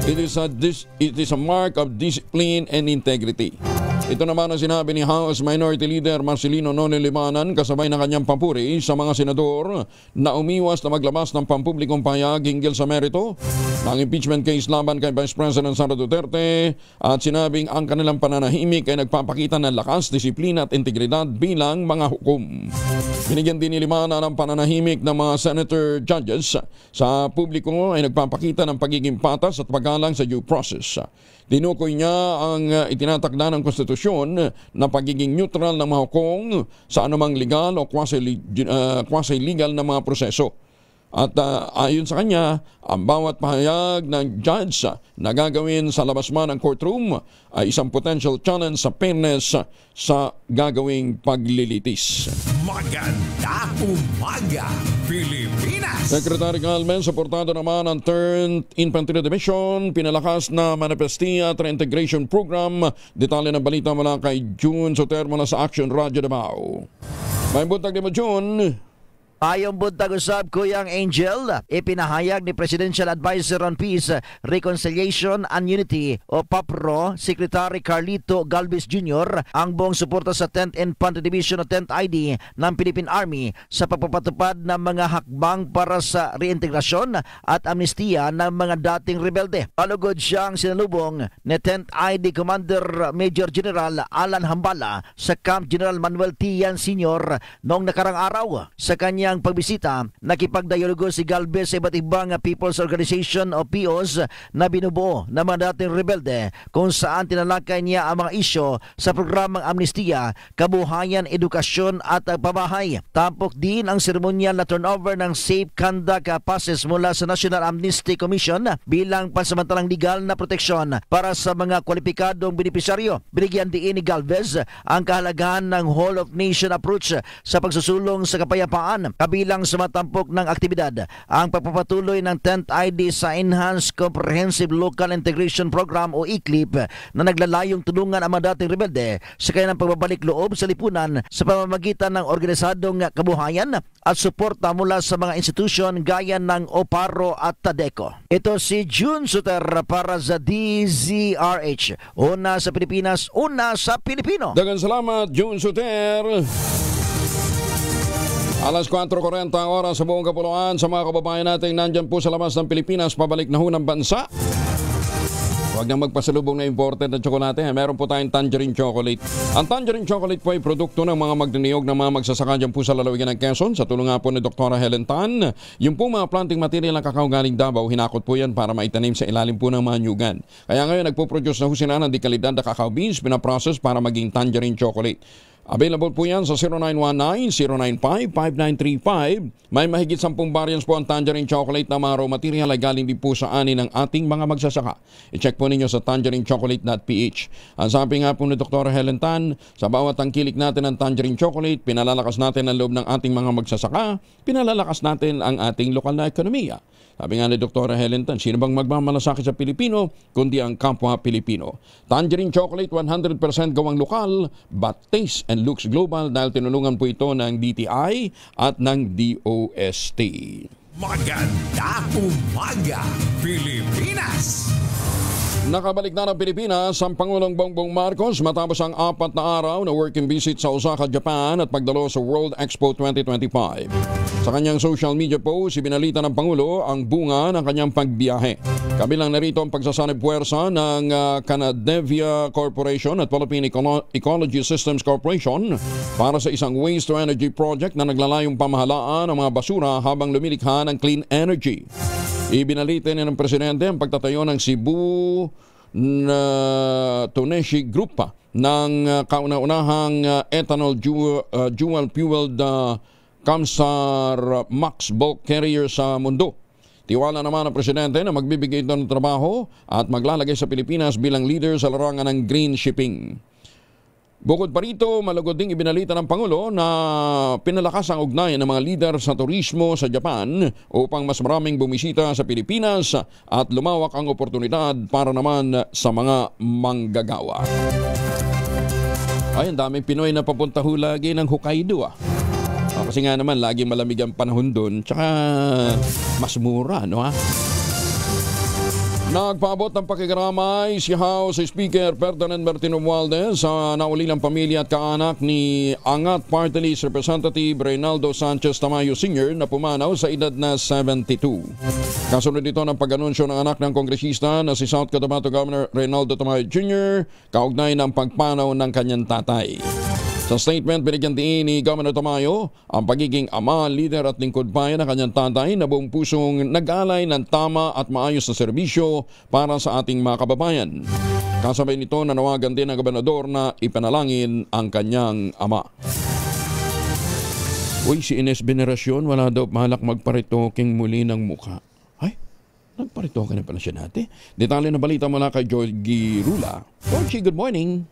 [SPEAKER 2] It is a mark of discipline and integrity. Ito naman ang sinabi ni House Minority Leader Marcelino Nonel Limanan kasabay ng kanyang pampuri sa mga senador na umiwas na maglabas ng pampublikong pahayag hinggil sa merito ng impeachment case laban kay Vice President Sara Duterte at sinabing ang kanilang pananahimik ay nagpapakita ng lakas, disiplina at integridad bilang mga hukom. Binigyan din ni Limanan ng pananahimik ng mga senator judges sa publiko ay nagpapakita ng pagiging patas at paggalang sa due process. Tinukoy niya ang itinatakda ng konstitusyon na pagiging neutral ng mga hukom sa anumang legal o quasi-legal na mga proseso. At ayon sa kanya, ang bawat pahayag ng judge na gagawin sa labas man ng courtroom ay isang potential challenge sa fairness sa gagawing paglilitis.
[SPEAKER 1] Maganda umaga, Pilipinas!
[SPEAKER 2] Secretary Calmen, suportado naman ang 3rd Infantry Division, pinalakas na Manifestia at Reintegration Program. Detalye ng balita mula kay June Soter mula sa Action Radio Davao. May buntag din mo, June.
[SPEAKER 11] Ayong buntag usab, Kuyang Angel, ipinahayag ni Presidential Advisor on Peace, Reconciliation and Unity o PAPRO, Secretary Carlito Galvez Jr. ang buong suporta sa 10th Infantry Division o 10th ID ng Philippine Army sa pagpapatupad ng mga hakbang para sa reintegrasyon at amnestiya ng mga dating rebelde. Palugod siyang sinalubong ni 10th ID Commander Major General Alan Hambala sa Camp General Manuel Tian Sr. noong nakarang araw. Sa kanyang pagbisita, nakipagdialogo si Galvez sa iba't ibang people's organization o POs na binubuo ng mga dating rebelde kung saan tinalakay niya ang mga isyo sa programang amnestiya, kabuhayan, edukasyon at pabahay. Tampok din ang seremonyal na turnover ng Safe Conduct Passes mula sa National Amnesty Commission bilang pansamantalang legal na proteksyon para sa mga kwalipikadong benepisyaryo. Binigyan din ni Galvez ang kahalagahan ng Whole of Nation approach sa pagsusulong sa kapayapaan. Kabilang sa matampok ng aktibidad ang pagpapatuloy ng 10th ID sa Enhanced Comprehensive Local Integration Program o ICLIP na naglalayong tulungan ang mga dating rebelde sa kanilang pagbabalik loob sa lipunan sa pamamagitan ng organisadong kabuhayan at suporta mula sa mga institusyon gaya ng OPARO at TADECO. Ito si June Suter para sa DZRH. Una sa Pilipinas, una sa Pilipino.
[SPEAKER 2] Daghang salamat, June Suter. Alas 4:40 oras sa buong kapuluan sa mga kababayan natin nandyan po sa labas ng Pilipinas, pabalik na ho ng bansa. Huwag nang magpasalubong na imported na tsokolate. Meron po tayong tangerine chocolate. Ang tangerine chocolate po ay produkto ng mga magniniyog ng mga magsasaka dyan po sa lalawigan ng Quezon. Sa tulong nga po ni Dr. Helen Tan, yung po mga planting material ng kakao galing Davao, hinakot po yan para maitanim sa ilalim po ng mga nyugan. Kaya ngayon nagpo-produce na ho sila ng dekalidad na kakao beans, pinaprocess para maging tangerine chocolate. Available po yan sa 0919-095-5935. May mahigit 10 variants po ang tangerine chocolate na mga raw material ay galing din po sa ani ng ating mga magsasaka. I-check po ninyo sa tangerinechocolate.ph. Ang sabi nga po ni Dr. Helen Tan, sa bawat tangkilik natin ng tangerine chocolate, pinalalakas natin ang loob ng ating mga magsasaka, pinalalakas natin ang ating lokal na ekonomiya. Sabi nga ni Dr. Helen Tan, sino bang magmamalasakit sa Pilipino kundi ang kapwa Pilipino? Tangerine chocolate 100% gawang lokal but taste and looks global dahil tinulungan po ito ng DTI at ng DOST.
[SPEAKER 1] Maganda umaga, Pilipinas!
[SPEAKER 2] Nakabalik na ng Pilipinas ang Pangulong Bongbong Marcos matapos ang 4 na araw na working visit sa Osaka, Japan at pagdalo sa World Expo 2025. Sa kanyang social media post, ibinalita ng Pangulo ang bunga ng kanyang pagbiyahe. Kabilang narito ang pagsasanib puwersa ng Canadevia Corporation at Philippine Ecology Systems Corporation para sa isang waste-to-energy project na naglalayong pamahalaan ng mga basura habang lumilikha ng clean energy. Ibinalita niya ng Presidente ang pagtatayo ng Cebu Toneshi Group ng kauna-unahang ethanol dual-fueled Kamsar Max bulk carrier sa mundo. Tiwala naman ang Presidente na magbibigay ito ng trabaho at maglalagay sa Pilipinas bilang leader sa larangan ng green shipping. Bukod pa rito, malugod ding ibinalita ng Pangulo na pinalakas ang ugnayan ng mga lider sa turismo sa Japan upang mas maraming bumisita sa Pilipinas at lumawak ang oportunidad para naman sa mga manggagawa. Ay, ang daming Pinoy na papunta ho lagi ng Hokkaido. Kasi nga naman, laging malamig ang panahon doon, tsaka mas mura, no ha? Nagpaabot ng pakikiramay si House Speaker Ferdinand Martin Romualdez sa naulilang pamilya at kaanak ni Angat Party List Representative Reynaldo Sanchez Tamayo Sr. na pumanaw sa edad na 72. Kasunod dito ng pag-anunsyo ng anak ng kongresista na si South Cotabato Governor Reynaldo Tamayo Jr. kaugnay ng pagpanaw ng kanyang tatay. Sa statement, binigyan din ni Governor Tamayo ang pagiging ama, leader at lingkod bayan ng kanyang tatay na buong pusong nag-alay ng tama at maayos na serbisyo para sa ating mga kababayan. Kasabay nito, nanawagan din ang gobernador na ipanalangin ang kanyang ama. Uy, si Ines Veneracion, wala daw mahalak magparitoking muli ng mukha. Ay, nagparitoke na pala siya natin. Detalye na balita mula kay Georgie Rula. Georgie, good morning.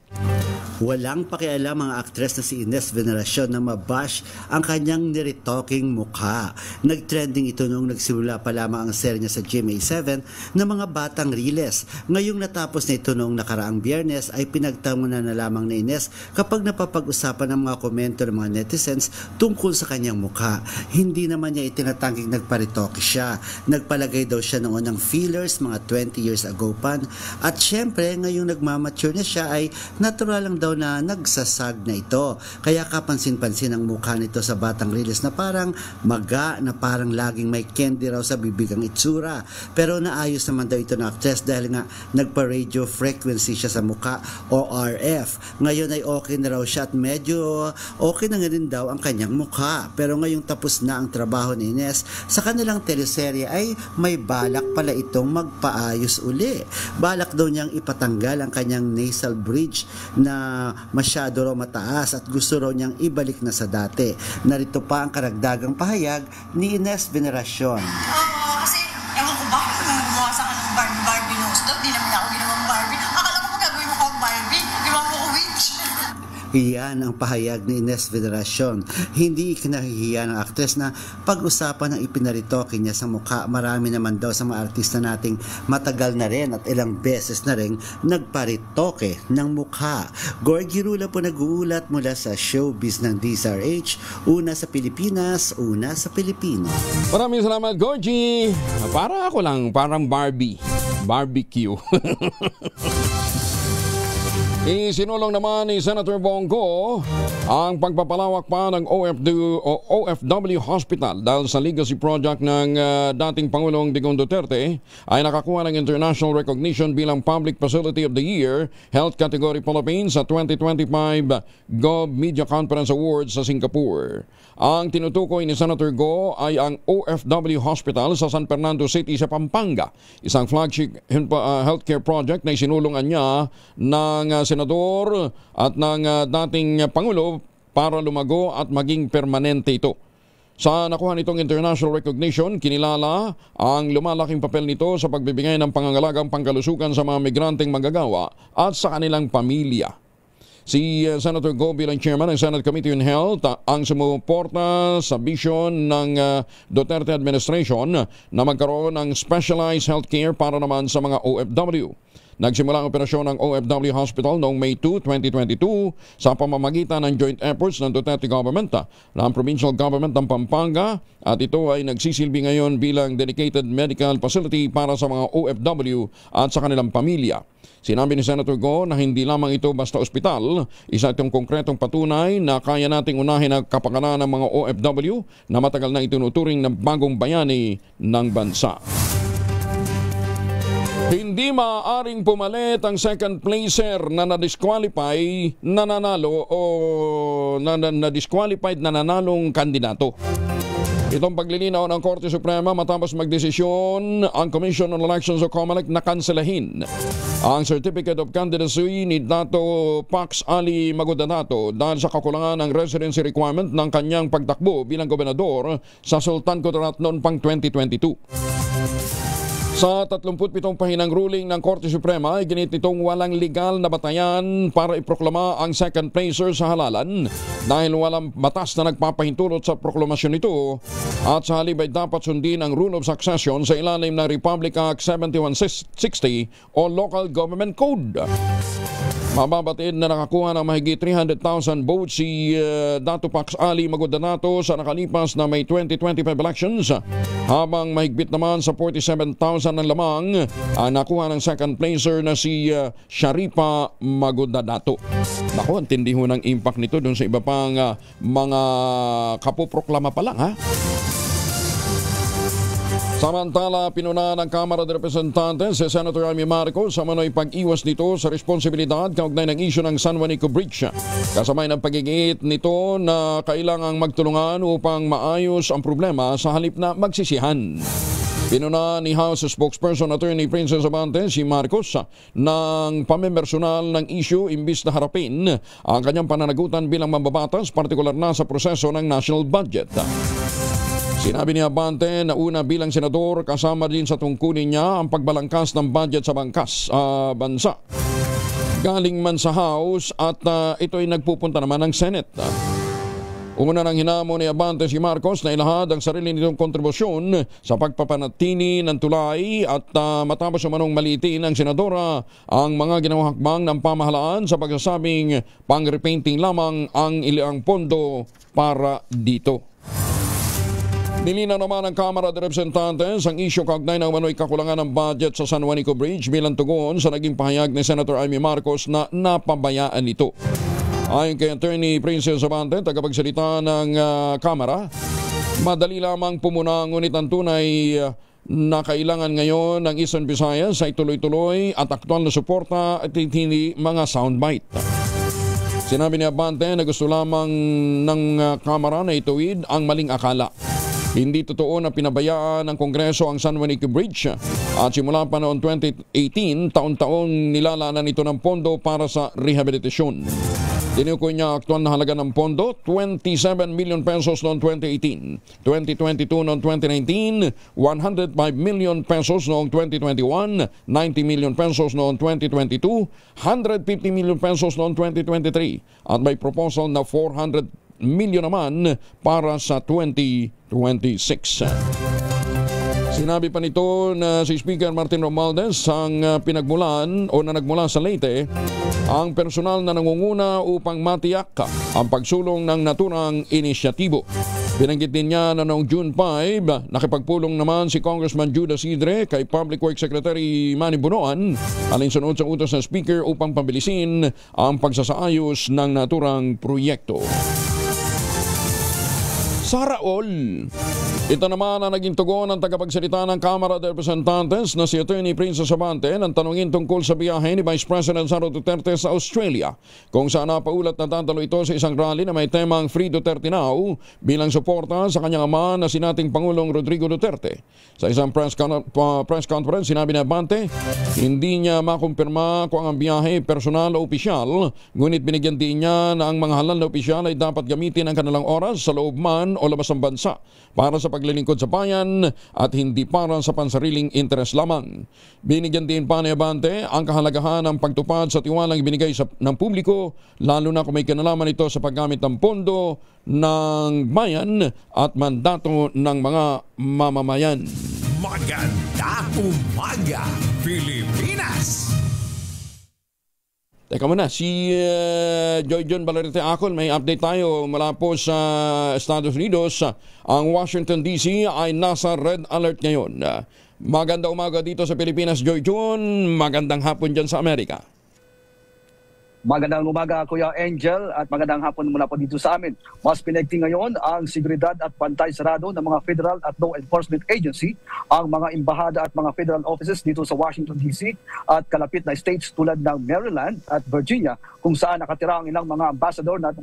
[SPEAKER 12] Walang pakialam ang aktres na si Ines Veneracion na mabash ang kanyang niritoking mukha. Nagtrending ito noong nagsimula pa lamang ang serye niya sa GMA7 na mga batang riles. Ngayong natapos na ito noong nakaraang Biyernes ay pinagtamunan na lamang ni Ines kapag napapag-usapan ng mga komento ng mga netizens tungkol sa kanyang mukha. Hindi naman niya itinatangking nagparitoke siya. Nagpalagay daw siya noon ng fillers mga 20 years ago pa. At syempre ngayong nagmamature na siya ay natural lang daw na nagsasag na ito. Kaya kapansin-pansin ang mukha nito sa batang riles na parang maga, na parang laging may candy raw sa bibig ang itsura. Pero naayos naman daw ito ng actress dahil nga nagpa-radio frequency siya sa mukha o RF. Ngayon ay okay na raw siya at medyo okay na nga rin daw ang kanyang mukha. Pero ngayong tapos na ang trabaho ni Ines sa kanilang teleserye ay may balak pala itong magpaayos uli. Balak daw niyang ipatanggal ang kanyang nasal bridge na masyado raw mataas at gusto raw niyang ibalik na sa dati. Narito pa ang karagdagang pahayag ni Ines Veneracion.
[SPEAKER 13] Kasi ewan ko ba kung gumawa sa akin ng Barbie nose daw, di naman ako ginawang Barbie. Akala ko gagawin mo kang Barbie, di ba mo ko witch?
[SPEAKER 12] Iyan ang pahayag ni Ines Veneracion. Hindi ikinahihiya ng aktres na pag-usapan ng ipinaritoke niya sa mukha. Marami naman daw sa mga artista nating matagal na rin at ilang beses na rin nagparitoke ng mukha. Georgie Rula po nag-uulat mula sa showbiz ng DZRH. Una sa Pilipinas, una sa Pilipino.
[SPEAKER 2] Maraming salamat, Georgie. Para ako lang, parang Barbie. Barbecue. Isinulong naman ni Senator Bongo ang pagpapalawak pa ng OFW Hospital dahil sa legacy project ng dating Pangulong Digong Duterte ay nakakuha ng international recognition bilang Public Facility of the Year Health Category Philippines sa 2025 Gov Media Conference Awards sa Singapore. Ang tinutukoy ni Senator Go ay ang OFW Hospital sa San Fernando City sa Pampanga, isang flagship healthcare project na isinulungan niya ng senador at ng dating Pangulo para lumago at maging permanente ito. Sa nakuha nitong international recognition, kinilala ang lumalaking papel nito sa pagbibigay ng pangangalagang pangkalusugan sa mga migranteng manggagawa at sa kanilang pamilya. Si Senator Go bilang chairman ng Senate Committee on Health ang sumuporta sa vision ng Duterte administration na magkaroon ng specialized healthcare para naman sa mga OFW. Nagsimula ang operasyon ng OFW Hospital noong May 2, 2022 sa pamamagitan ng joint efforts ng Duterte government, ng provincial government ng Pampanga, at ito ay nagsisilbi ngayon bilang dedicated medical facility para sa mga OFW at sa kanilang pamilya. Sinabi ni Senator Go na hindi lamang ito basta ospital, isa itong konkretong patunay na kaya nating unahin ang kapakanan ng mga OFW na matagal na itinuturing na bagong bayani ng bansa. Hindi maaaring pumalit ang second placer na na-disqualify na nanalo o na-disqualified na nanalong kandidato. Itong paglilinaw ng Korte Suprema matapos magdesisyon ang Commission on Elections o COMELEC na kanselahin ang Certificate of Candidacy ni Dato Pax Ali Magudadato dahil sa kakulangan ng residency requirement ng kanyang pagtakbo bilang gobernador sa Sultan Kudarat noon pang 2022. Sa 37 pahinang ruling ng Korte Suprema, iginit nitong walang legal na batayan para iproklama ang second placer sa halalan dahil walang batas na nagpapahintulot sa proklamasyon nito at sa halip ay dapat sundin ang rule of succession sa ilalim ng Republic Act 7160 o Local Government Code. Mababatid na nakakuha ng mahigit 300,000 votes si Dato Pax Ali Magudadato sa nakalipas na May 2025 elections, habang mahigpit naman sa 47,000 ng lamang ang nakuha ng second placer na si Sharipa Magudadato. Naku, antindi ho ng impact nito dun sa iba pang mga kapoproklama pa lang, ha? Samantala, pinuna ng Kamara de Representantes si Senator Amy Marcos sa manoy pag-iwas nito sa responsibilidad kaugnay ng isyu ng San Juanico Bridge. Kasabay ng pagigit nito na kailangang magtulungan upang maayos ang problema sa halip na magsisihan. Pinuna ni House Spokesperson Attorney Princess Abante si Marcos ng pamimpersonal ng issue imbis na harapin ang kanyang pananagutan bilang mambabatas, partikular na sa proseso ng national budget. Sinabi ni Abante na una bilang senador kasama din sa tungkulin niya ang pagbalangkas ng budget sa bansa. Galing man sa House at ito ay nagpupunta naman ng Senate. Una nang hinamo ni Abante si Marcos na ilahad ang sarili nitong kontribusyon sa pagpapanatili ng tulay at matapos umanong maliitin ng senadora ang mga ginawang hakbang ng pamahalaan sa pagsasabing pang-repainting lamang ang ilang pondo para dito. Nilinaw naman ng Kamara de Representantes ang isyu kaugnay ng manoy kakulangan ng budget sa San Juanico Bridge bilang tugon sa naging pahayag ni Senator Amy Marcos na napabayaan ito. Ayon kay Attorney Princess Abante, tagapagsalita ng Kamara, madali lamang pumuna ngunit ang tunay na kailangan ngayon ng Eastern Visayas ay tuloy-tuloy at aktual na suporta at hindi mga soundbite. Sinabi ni Abante na gusto lamang ng Kamara na ituwid ang maling akala. Hindi totoo na pinabayaan ng Kongreso ang San Juanico Bridge at simula pa noong 2018, taon-taon nilalanan ito ng pondo para sa rehabilitasyon. Tinukoy niya aktual na halaga ng pondo, 27 million pesos noong 2018, 2022 noong 2019, 105 million pesos noong 2021, 90 million pesos noong 2022, 150 million pesos noong 2023 at may proposal na 400 million naman para sa 2026. Sinabi pa nito na si Speaker Martin Romualdez ang pinagmulan o na nagmula sa Leyte ang personal na nangunguna upang matiyak ang pagsulong ng naturang inisyatibo. Binanggit din niya na noong June 5, nakipagpulong naman si Congressman Judas Idre kay Public Works Secretary Manny Bunoan alinsunod sa utos ng Speaker upang pabilisin ang pagsasaayos ng naturang proyekto. Sara all. Ito naman ang naging tugon ng tagapagsalita ng Kamara de Representantes na si Attorney Princess Abante nang tanungin tungkol sa biyahe ni Vice President Sara Duterte sa Australia, kung saan napaulat na tatalo ito sa isang rally na may temang Free Duterte Now bilang suporta sa kanyang ama na si nating Pangulong Rodrigo Duterte. Sa isang press conference, sinabi ni Abante, hindi niya makumpirma kung ang biyahe personal o opisyal, ngunit binigyan din niya na ang mga halal na opisyal ay dapat gamitin ang kanilang oras sa loob man o labas ng bansa para sa paglilingkod sa bayan at hindi para sa pansariling interes lamang. Binigyan din pa ni Abante ang kahalagahan ng pagtupad sa tiwalang ibinigay ng publiko, lalo na kung may kinalaman ito sa paggamit ng pondo ng bayan at mandato ng mga mamamayan.
[SPEAKER 1] Maganda umaga, Pilipinas!
[SPEAKER 2] Teka muna, si Joy John Balarete Acol, may update tayo mula po sa Estados Unidos. Ang Washington DC ay nasa red alert ngayon. Magandang umaga dito sa Pilipinas, Joy John. Magandang hapon dyan sa Amerika.
[SPEAKER 14] Magandang umaga, Kuya Angel, at magandang hapon mula po dito sa amin. Mas pinagting ngayon ang seguridad at pantay sarado ng mga federal at law enforcement agency, ang mga embahada at mga federal offices dito sa Washington DC at kalapit na states tulad ng Maryland at Virginia, kung saan nakatira ang ilang mga ambassador ng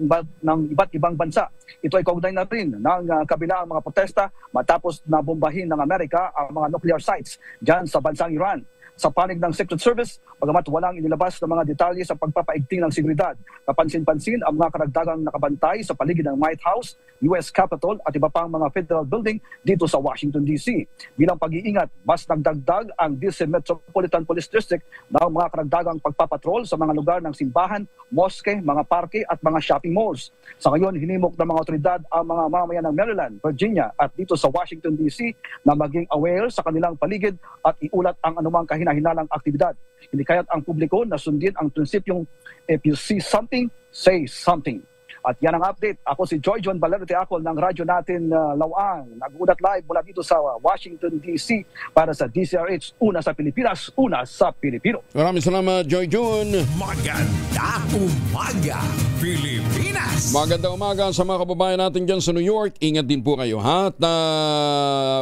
[SPEAKER 14] iba't ibang bansa. Ito ay kaugnay na rin ng kabilang mga protesta matapos na bombahin ng Amerika ang mga nuclear sites dyan sa bansang Iran. Sa panig ng Secret Service, bagamat walang inilabas na mga detalye sa pagpapaigting ng seguridad, kapansin-pansin ang mga karagdagang nakabantay sa paligid ng White House, US Capitol at iba pang mga federal building dito sa Washington DC. Bilang pag-iingat, mas nagdagdag ang DC Metropolitan Police District ng mga karagdagang pagpapatrol sa mga lugar ng simbahan, moske, mga parke at mga shopping malls. Sa ngayon, hinimok ng mga otoridad ang mga mamamayan ng Maryland, Virginia at dito sa Washington DC na maging aware sa kanilang paligid at iulat ang anumang hinalang aktibidad. Hindi kaya't ang publiko na sundin ang prinsipyong if you see something, say something. At yan ang update. Ako si Joy John Balarete Acol ng radyo natin Lawang. Nag-uulat live mula dito sa Washington DC para sa DCRH. Una sa Pilipinas, una sa Pilipino.
[SPEAKER 2] Maraming salamat, Joy John.
[SPEAKER 1] Maganda umaga, Pilipinas.
[SPEAKER 2] Magandang umaga sa mga kababayan natin dyan sa New York. Ingat din po kayo. At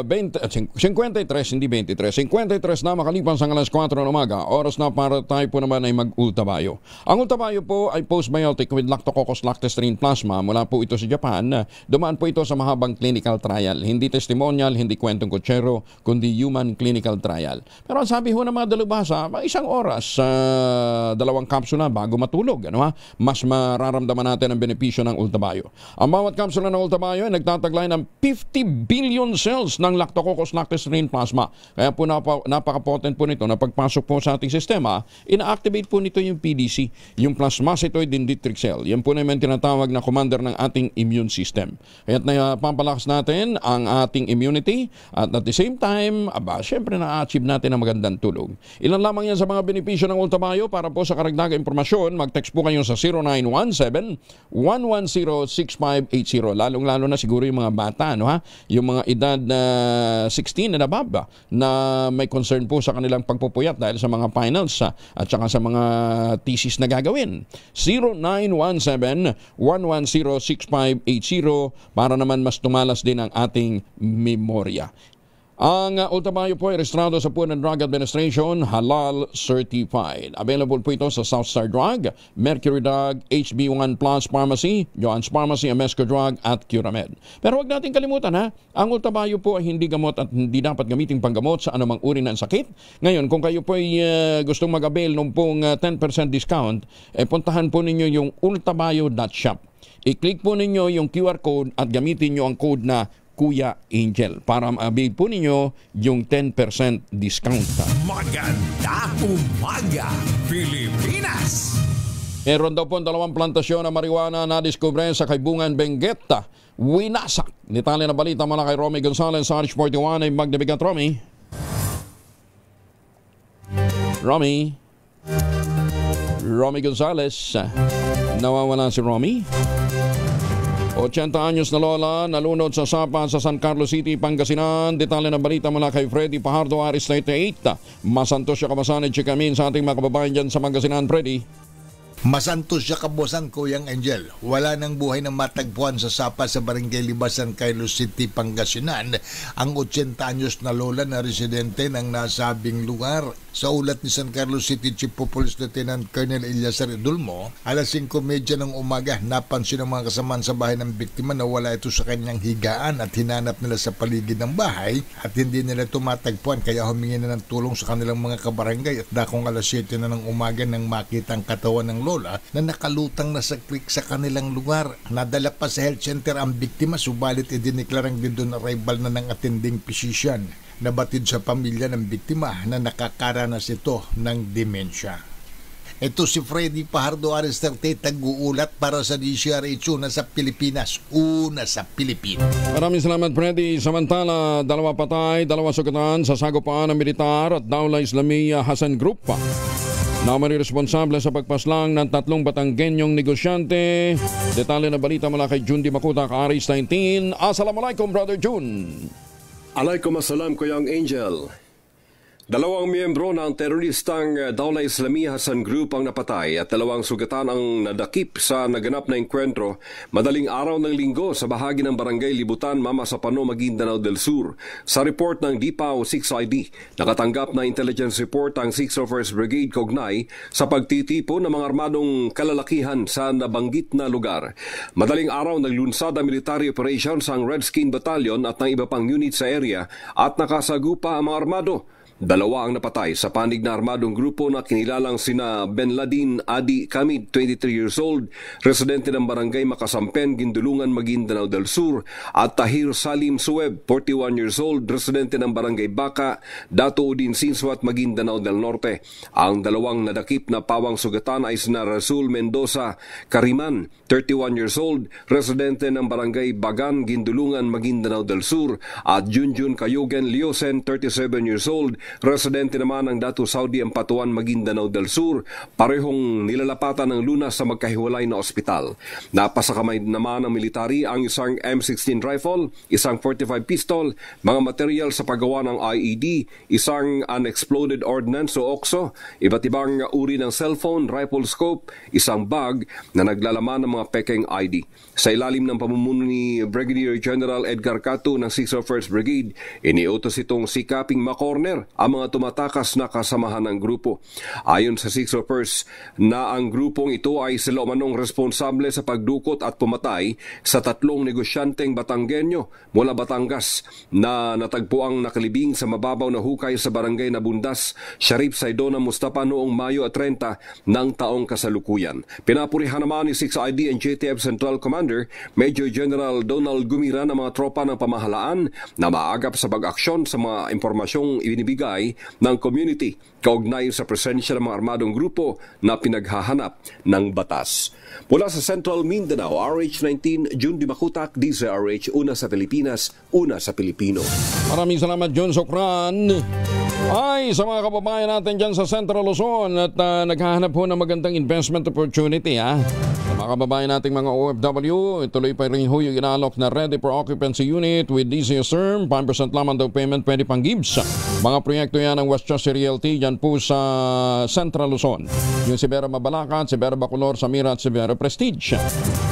[SPEAKER 2] 53, hindi 23. 53 na makalipas ang alas 4 ng umaga. Oras na para tayo po naman ay mag-ultabayo. Ang ultabayo po ay postbiotic with lactococcus lactestrin plasma. Mula po ito sa Japan. Dumaan po ito sa mahabang clinical trial. Hindi testimonial, hindi kwentong kutsero, kundi human clinical trial. Pero ang sabi ho ng mga dalubhasa, isang oras, 2 kapsula bago matulog. Ano ha? Mas mararamdaman natin ang benepisyo ng ultabayo. Ang bawat kapsula ng ultabayo ay nagtataglay ng 50 billion cells ng lactococcus lactestrin plasma. Kaya po napaka-potent po nito na pagpasok po sa ating sistema, ina-activate po nito yung PDC, yung plasmacytoid dendritic cell. Yan po naman tinatawag na commander ng ating immune system. Kaya pampalakas natin ang ating immunity at at the same time, syempre na-achieve natin ang magandang tulog. Ilan lamang yan sa mga benepisyo ng ultabayo. Para po sa karagdagang impormasyon, mag-text po kayo sa 0917-110-6580. Lalong-lalo na siguro yung mga bata, no, ha? Yung mga edad na 16 and above na may concern po sa kanilang pagpupuyat dahil sa mga finals at saka sa mga thesis na gagawin. 0917-110-6580 para naman mas tumalas din ang ating memorya. Ang ultabayo po ay rehistrado sa Food and Drug Administration, halal certified. Available po ito sa South Star Drug, Mercury Drug, HB1 Plus Pharmacy, Joann's Pharmacy, Amesco Drug at Curamed. Pero huwag natin kalimutan ha, ang ultabayo po ay hindi gamot at hindi dapat gamitin panggamot sa anumang uri ng sakit. Ngayon, kung kayo po ay gustong mag-avail ng pong 10% discount, puntahan po ninyo yung ultabayo.shop. I-click po ninyo yung QR code at gamitin nyo ang code na Kuya Angel para ma-avail po ninyo yung 10% discount.
[SPEAKER 1] Maganda umaga, Pilipinas!
[SPEAKER 2] Meron daw po 2 plantasyon na marijuana na diskubre sa Kaibungan, Benguet. Winasak. Detalye na balita mula kay Romy Gonzales sa RH41 ay magnabigat. Romy. Romy Gonzales. Nawawala si Romy. 80 anyos na lola nalunod sa sapa sa San Carlos City, Pangasinan. Detalye ng balita mula kay Freddy Pajardo, Aris 98. Masantos siya kabasan at chikamin sa ating mga kababayan dyan sa Pangasinan, Freddy.
[SPEAKER 15] Masantos siya kabosan, Kuyang Angel. Wala nang buhay na matagpuan sa sapa sa Barangay Libasan, Carlos City, Pangasinan ang 80 anyos na lola na residente ng nasabing lugar. Sa ulat ni San Carlos City Chief of Police Lieutenant Colonel Eliazar Idulmo, alas 5:30 ng umaga, napansin ng mga kasamaan sa bahay ng biktima na wala ito sa kanyang higaan at hinanap nila sa paligid ng bahay at hindi nila ito matagpuan, kaya humingi na ng tulong sa kanilang mga kabarangay at dakong alas 7 na ng umaga nang makita ang katawan ng lola na nakalutang na sa creek sa kanilang lugar. Nadala pa sa health center ang biktima, subalit idineklarang din doon arrival na ng attending physician. Nabatid sa pamilya ng biktima na nakakaranas ito ng demensya. Ito si Freddy Pajardo, Aris 30, tag-uulat para sa DCRH, una sa Pilipinas, una sa Pilipinas.
[SPEAKER 2] Maraming salamat, Freddy. Samantala, 2 patay, 2 sugatan sa sagupaan ng militar at Dawla Islamiyah Hasan Group na responsable sa pagpaslang ng 3 Batanggenyong negosyante. Detalye na balita mula kay Jun Di Makuta, Aris 19. Assalamualaikum, Brother Jun.
[SPEAKER 16] Alaikum assalam, Kuyang Angel. 2 miyembro ng teroristang Dawla Islamiyah Hasan Group ang napatay at 2 sugatan ang nadakip sa naganap na enkwentro madaling araw ng Linggo sa bahagi ng Barangay Libutan, Mamasapano, Maguindanao del Sur. Sa report ng DPAO 6ID, nakatanggap na intelligence report ang 601st Brigade kaugnay sa pagtitipo ng mga armadong kalalakihan sa nabanggit na lugar. Madaling araw naglunsad ang military operations ang Redskin Battalion at ng iba pang unit sa area at nakasagupa ang mga armado. 2 ang napatay sa panig na armadong grupo na kinilalang sina Benladin Adi Kamid, 23 years old, residente ng Barangay Makasampen, Gindulungan, Maguindanao del Sur, at Tahir Salim Sueb, 41 years old, residente ng Barangay Baka, Dato Udin Sinswat, Maguindanao del Norte. Ang 2 nadakip na pawang sugatan ay sina Rasul Mendoza Kariman, 31 years old, residente ng Barangay Bagan, Gindulungan, Maguindanao del Sur, at Junjun Kayugen Liosen, 37 years old, residente naman ng Datu Saudi Ampatuan, Maguindanao del Sur, parehong nilalapatan ng lunas sa magkahiwalay na ospital. Napasakamay naman ng military ang isang M16 rifle, isang 45 pistol, mga material sa paggawa ng IED, isang unexploded ordnance o OXO, iba't ibang uri ng cellphone, rifle scope, isang bag na naglalaman ng mga pekeng ID. Sa ilalim ng pamumuno ni Brigadier General Edgar Catu ng 601st Brigade, iniutos itong sikaping makorner ang mga tumatakas na kasamahan ng grupo. Ayon sa 601st na ang grupong ito ay sila umanong responsable sa pagdukot at pumatay sa 3 negosyanteng Batanggenyo mula Batangas na natagpuang nakalibing sa mababaw na hukay sa Barangay Nabundas, Sharif Saidona, Mustapa noong Mayo 30 ng taong kasalukuyan. Pinapurihan naman ni 6ID and JTF Central Commander Major General Donald Gumira ng mga tropa ng pamahalaan na maagap sa pag-aksyon sa mga impormasyong ibinibigay ng community kaugnay sa presensya ng mga armadong grupo na pinaghahanap ng batas. Mula sa Central Mindanao, RH19, Jun Di Makutak, DZRH, una sa Pilipinas, una sa Pilipino.
[SPEAKER 2] Maraming salamat, John Sokran. Ay, sa mga kababayan natin dyan sa Central Luzon at naghahanap po ng magandang investment opportunity, ha? Sa mga kababayan nating mga OFW, ituloy pa rin ho yung inaalok na ready for occupancy unit with easiest term, 5% lamang daw payment, pwede pang gives. Mga proyekto yan ng Westchester Realty dyan po sa Central Luzon. Yung Sibera Mabalacat, Sibera Bacolor, Samira at Sibera Prestige.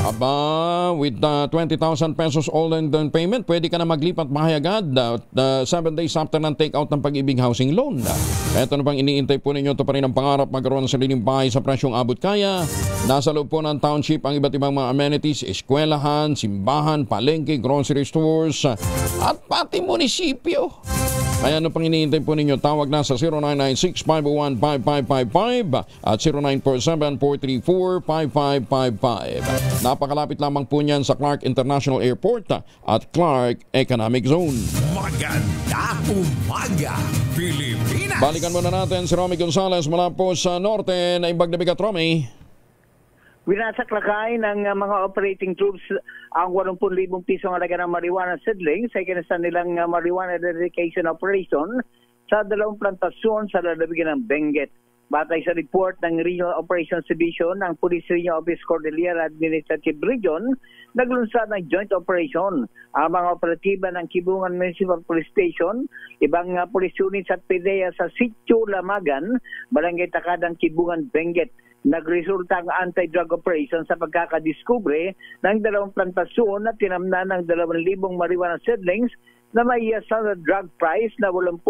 [SPEAKER 2] Aba, with 20,000 pesos all-in down payment, pwede ka na maglipat bahay agad 7 days after ng take-out ng Pag-ibig Housing Loan. Ito na pang iniintay po ninyo, ito pa rin ang pangarap magkaroon ng sariling bahay sa presyong abot kaya. Nasa loob po ng township ang iba't ibang mga amenities, eskwelahan, simbahan, palengke, grocery stores, at pati munisipyo. Kaya ano pang iniintay po ninyo, tawag na sa 0996-501-5555 at 0947-434-5555. Napakalapit lamang po niyan sa Clark International Airport at Clark Economic Zone.
[SPEAKER 1] Maganda umaga, Pilipinas!
[SPEAKER 2] Balikan muna natin si Romy Gonzales mula po sa Norte na Imbag na Bigat. Romy.
[SPEAKER 17] Winasak lakay ng mga operating troops ang 80,000 piso ang halaga ng marijuana seedlings sa ikinasan nilang marijuana eradication operation sa 2 plantasyon sa lalawigan ng Benguet. Batay sa report ng Regional Operations Division ng Police Regional Office Cordillera Administrative Region, naglunsad ng joint operation ang mga operatiba ng Kibungan Municipal Police Station, ibang police units at PDEA sa Sitio Lamagan, Barangay Takadang, Kibungan, Benguet. Nagresulta ang anti-drug operation sa pagkakadiskubre ng 2 plantasyon na tinamnan ng 2,000 marijuana seedlings na may standard drug price na 80,000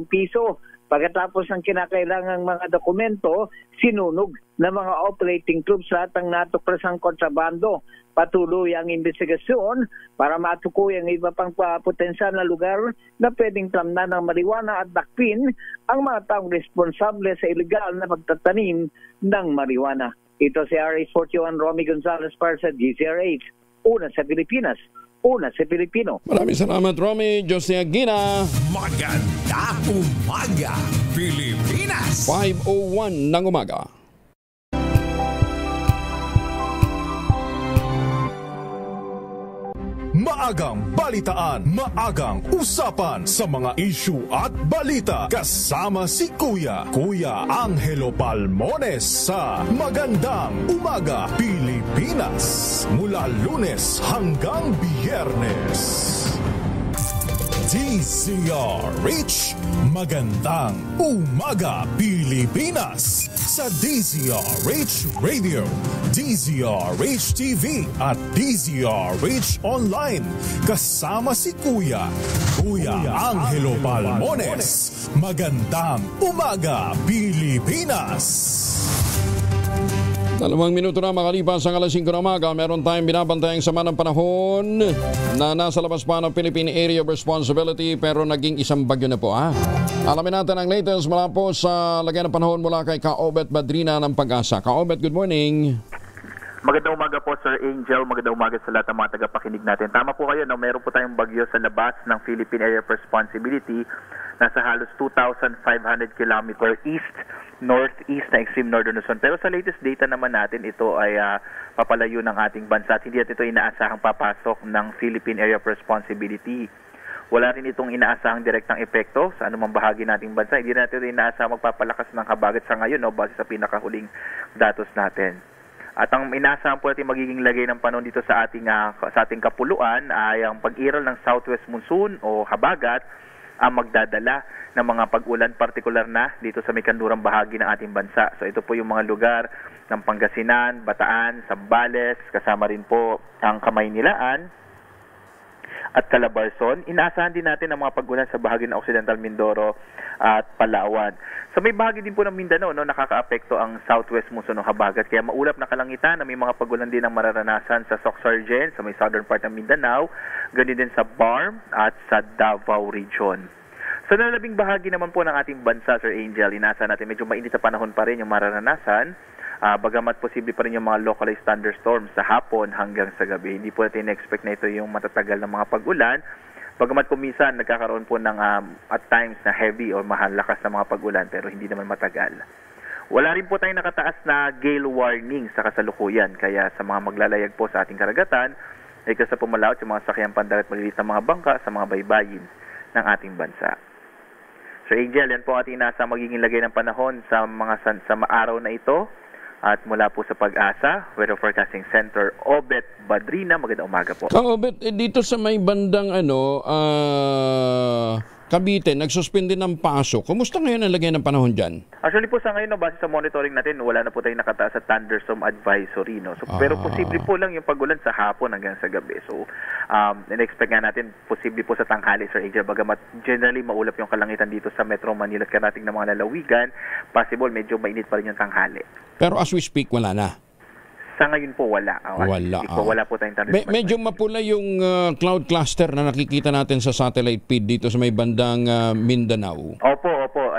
[SPEAKER 17] piso. Pagkatapos ng kinakailangang mga dokumento, sinunog ng mga operating troops lahat ng natuklasang kontrabando. Patuloy ang investigasyon para matukoy ang iba pang potensyal na lugar na pwedeng tamnan ng marijuana at dakpin ang mga taong responsable sa ilegal na pagtatanim ng marijuana. Ito si RH41 Romy Gonzalez para sa DZRH. Una sa Pilipinas, una sa Pilipino.
[SPEAKER 2] Maraming salamat, Romy. Jose Aguina.
[SPEAKER 1] Maganda umaga, Pilipinas.
[SPEAKER 2] 5:01 ng umaga.
[SPEAKER 18] Maagang balitaan, maagang usapan sa mga issue at balita. Kasama si Kuya Angelo Palmones sa Magandang Umaga Pilipinas. Mula Lunes hanggang Biyernes. DZRH, Magandang Umaga Pilipinas. Sa DZRH Radio, DZRH TV at DZRH Online. Kasama si Kuya Angelo Palmones. Magandang Umaga Pilipinas.
[SPEAKER 2] 2 minuto na makalipas ang alas 5 ng umaga, meron tayong binabantayang sama ng panahon na nasa labas pa ng Philippine Area of Responsibility pero naging isang bagyo na po. Alamin natin ang latest mula po sa lagay ng panahon mula kay Kaobet Badrina ng Pag-asa. Kaobet, good morning.
[SPEAKER 19] Magandang umaga po, Sir Angel. Magandang umaga sa lahat ng mga tagapakinig natin. Tama po kayo, meron po tayong bagyo sa labas ng Philippine Area of Responsibility. Nasa halos 2,500 km east, northeast na extreme northern Luzon. Pero sa latest data naman natin, ito ay papalayo ng ating bansa at hindi natin ito inaasahang papasok ng Philippine Area of Responsibility. Wala rin itong inaasahang direktang epekto sa anumang bahagi nating bansa. Hindi natin ito inaasahang magpapalakas ng habagat sa ngayon, base sa pinakahuling datos natin. At ang inaasahan po natin magiging lagay ng panahon dito sa ating kapuluan ay ang pag-iral ng southwest monsoon o habagat ang magdadala ng mga pag-ulan partikular na dito sa may kandurang bahagi ng ating bansa. So ito po yung mga lugar ng Pangasinan, Bataan, Zambales, kasama rin po ang Kamaynilaan at Calabarzon. Inaasahan din natin ang mga pag-ulan sa bahagi ng Occidental Mindoro at Palawan. Sa may bahagi din po ng Mindanao, nakakaapekto ang southwest monsoon o habagat. Kaya maulap na kalangitan na may mga pag-ulan din ang mararanasan sa Soxargen, sa may southern part ng Mindanao, ganun din sa Barm at sa Davao Region. Sa nalabing bahagi naman po ng ating bansa, Sir Angel, inaasahan natin medyo mainit sa panahon pa rin yung mararanasan. Bagamat posible pa rin yung mga localized thunderstorms sa hapon hanggang sa gabi. Hindi po natin na-expect na ito yung matatagal na mga pag-ulan. Bagamat kuminsan nagkakaroon po ng at times na heavy o mahalakas na mga pag-ulan pero hindi naman matagal. Wala rin po tayong nakataas na gale warning sa kasalukuyan. Kaya sa mga maglalayag po sa ating karagatan, ay sa pumalaot yung mga sakyang pandagat maliliit na mga bangka sa mga baybayin ng ating bansa. So Angel, yan po ating nasa magiging lagay ng panahon sa araw na ito. At mula po sa Pag-asa, Weather Forecasting Center, Obet Badrina. Magandang umaga po.
[SPEAKER 2] Obet, dito sa may bandang Cavite, nagsuspende ng pasok. Kumusta ngayon ang lagay ng panahon dyan?
[SPEAKER 19] Actually po sa ngayon, base sa monitoring natin, wala na po tayong nakataas sa thunderstorm advisory. No? So, pero posible po lang yung pag-ulan sa hapon hanggang sa gabi. So, in-expect nga natin, posible po sa tanghali, Sir Angel. Bagamat generally maulap yung kalangitan dito sa Metro Manila at karating ng mga lalawigan, possible medyo mainit pa rin yung tanghali.
[SPEAKER 2] Pero as we speak, wala na?
[SPEAKER 19] Sa ngayon po wala. Wala po tayong thunderstorm.
[SPEAKER 2] Medyo mapula yung cloud cluster na nakikita natin sa satellite feed dito sa may bandang Mindanao.
[SPEAKER 19] Opo.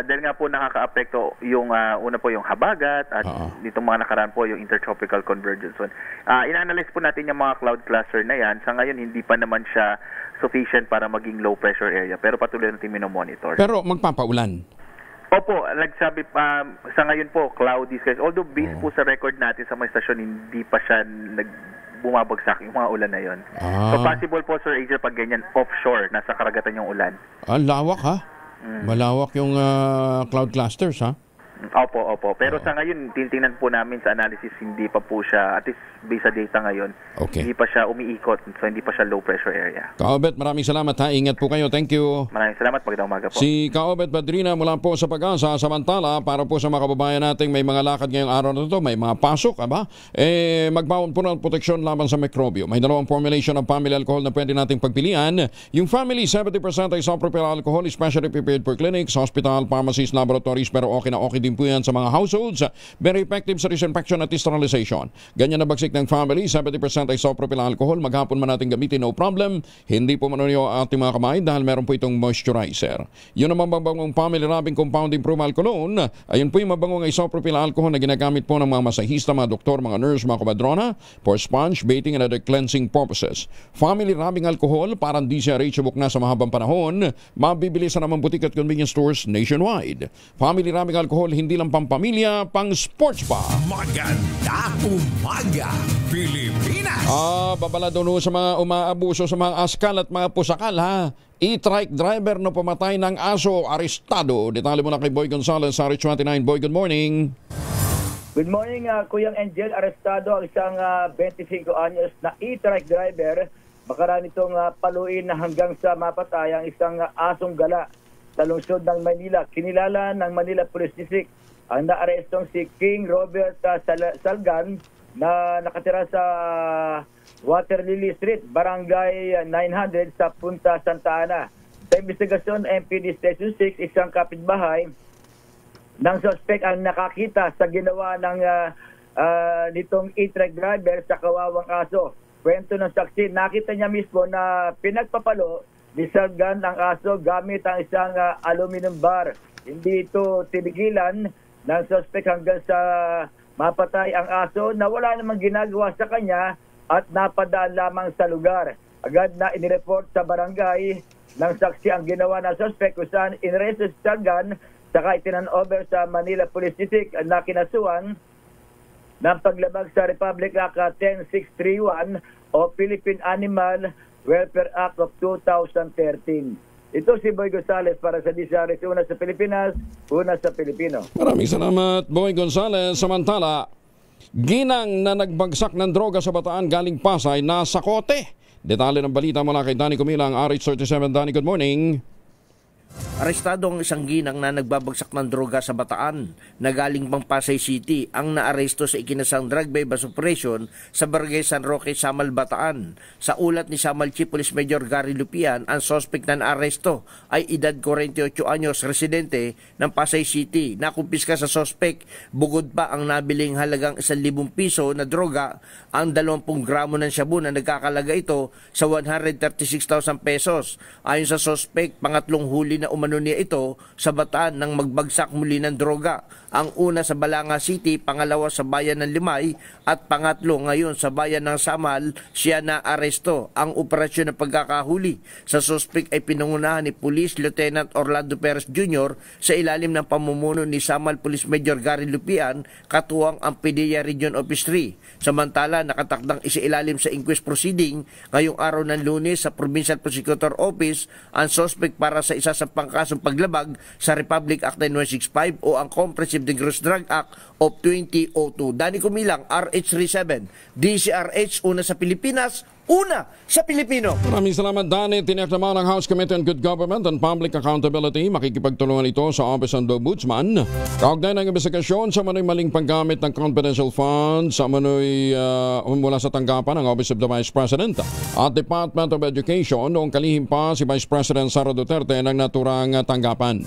[SPEAKER 19] Dahil nga po nakaka-apekto yung una po yung habagat at dito mga nakaraan po yung intertropical convergence zone. Ina-analyze po natin yung mga cloud cluster na yan. Sa ngayon hindi pa naman siya sufficient para maging low pressure area pero patuloy natin minomonitor.
[SPEAKER 2] Pero magpapaulan?
[SPEAKER 19] Opo, nagsabi sa ngayon po, cloudy skies. Although based po sa record natin sa mga stasyon, hindi pa siya bumabagsak yung mga ulan na yon. So possible po, Sir Angel, pag ganyan, offshore, nasa karagatan yung ulan.
[SPEAKER 2] Lawak ha? Malawak yung cloud clusters ha?
[SPEAKER 19] Opo. Pero sa ngayon, titingnan po namin sa analysis, hindi pa po siya, at least based sa data ngayon, hindi pa siya umiikot, so hindi pa siya low pressure area.
[SPEAKER 2] Kaobet, maraming salamat ha. Ingat po kayo. Thank you.
[SPEAKER 19] Maraming salamat. Magandang umaga po.
[SPEAKER 2] Si Kaobet Badrina mula po sa Pag-asa. Samantala, para po sa mga kababayan nating may mga lakad ngayong araw na ito, may mga pasok, magbaon po ng proteksyon laban sa mikrobyo. May dalawang formulation ng family alcohol na pwede nating pagpilian. Yung family, 70% isopropyl alcohol, especially prepared for clinics, hospital, pharmacies, laboratories, pero okay din po yan sa mga households. Very effective sa disinfection at sterilization. Ganyan na bagsik ng family, 70% isopropyl alcohol. Maghapon man natin gamitin, no problem. Hindi po manuyo ating mga kamay dahil meron po itong moisturizer. Yun naman mabangong family rubbing compound improvement cologne. Ayun po yung mabangong isopropyl alcohol na ginagamit po ng mga masahista, mga doktor, mga nurse, mga kumadrona for sponge, bathing, and other cleansing purposes. Family rubbing alcohol, parang di siya reachable na sa mahabang panahon. Mabibili sa naman butik at convenience stores nationwide. Family rubbing alcohol, hindi lang pang-pamilya, pang-sports pa.
[SPEAKER 1] Maganda umaga, Pilipinas!
[SPEAKER 2] Babala doon sa mga umaabuso sa mga askal at mga pusakal ha. E-trike driver na pumatay ng aso, arestado. Detalye muna kay Boy Gonzales, RH29. Boy, good morning.
[SPEAKER 20] Good morning, Kuyang Angel. Arestado ang isang 25 anyos na e-trike driver. Baka nitong paluin na hanggang sa mapatay ang isang asong gala sa lungsod ng Manila. Kinilala ng Manila Police District ang naarestong si King Robert Salgan na nakatira sa Water Lily Street, Barangay 900 sa Punta Santa Ana. Sa investigasyon, MPD Station 6, isang kapitbahay ng suspect ang nakakita sa ginawa ng nitong e-trike driver sa kawawang aso. Kwento ng saksi, nakita niya mismo na pinagpapalo ni Salgan ang aso gamit ang isang aluminum bar. Hindi ito tinigilan ng suspect hanggang sa mapatay ang aso na wala namang ginagawa sa kanya at napadaan lamang sa lugar. Agad na inireport sa barangay ng saksi ang ginawa ng suspect kung saan inarresto si Salgan saka itinan-over sa Manila Police District na kinasuhan ng paglabag sa Republic Act 10631 o Philippine Animal Welfare Act of 2013. Ito si Boy Gonzales para sa DZRH, una sa Pilipinas, una sa Pilipino.
[SPEAKER 2] Maraming salamat, Boy Gonzales. Samantala, ginang na nagbagsak ng droga sa Bataan galing Pasay nasa kote. Detalye ng balita mula kay Danny Cumilang, RH37. Danny, good morning.
[SPEAKER 21] Arestado ang isang ginang na nagbabagsak ng droga sa Bataan na galing pang Pasay City ang naaresto sa ikinasang drug bypass operation sa Barangay San Roque, Samal, Bataan. Sa ulat ni Samal Chief Police Major Gary Lupian, ang suspect na naaresto ay edad 48 anyos, residente ng Pasay City. Nakumpiska sa suspect bukod pa ang nabiling halagang 1,000 piso na droga, ang 20 gramo ng shabu na nagkakalaga ito sa 136,000 pesos. Ayon sa suspect, pangatlong huli na umano niya ito sa Bataan nang magbagsak muli ng droga. Ang una sa Balanga City, pangalawa sa bayan ng Limay at pangatlo ngayon sa bayan ng Samal, siya na aresto. Ang operasyon ng pagkakahuli sa suspect ay pinangunahan ni Police Lieutenant Orlando Perez Jr. sa ilalim ng pamumuno ni Samal Police Major Gary Lupian, katuwang ang PDEA Region Office 3. Samantala, nakatakdang isailalim sa inquest proceeding ngayong araw ng Lunes sa Provincial Prosecutor Office ang suspect para sa isa sa pangkasong paglabag sa Republic Act 9165 o ang Comprehensive Dangerous Drug Act of 2002. Danny Cumilang, RH37, DZRH, una sa Pilipinas, una sa Pilipino.
[SPEAKER 2] Maraming salamat, Danny. Tiniyak naman ng House Committee on Good Government and Public Accountability. Makikipagtulungan ito sa Office of the Ombudsman. Kaugnay ng investigasyon sa manoy maling paggamit ng confidential funds sa manoy mula sa tanggapan ng Office of the Vice President at Department of Education noong kalihim pa si Vice President Sara Duterte ng naturang tanggapan.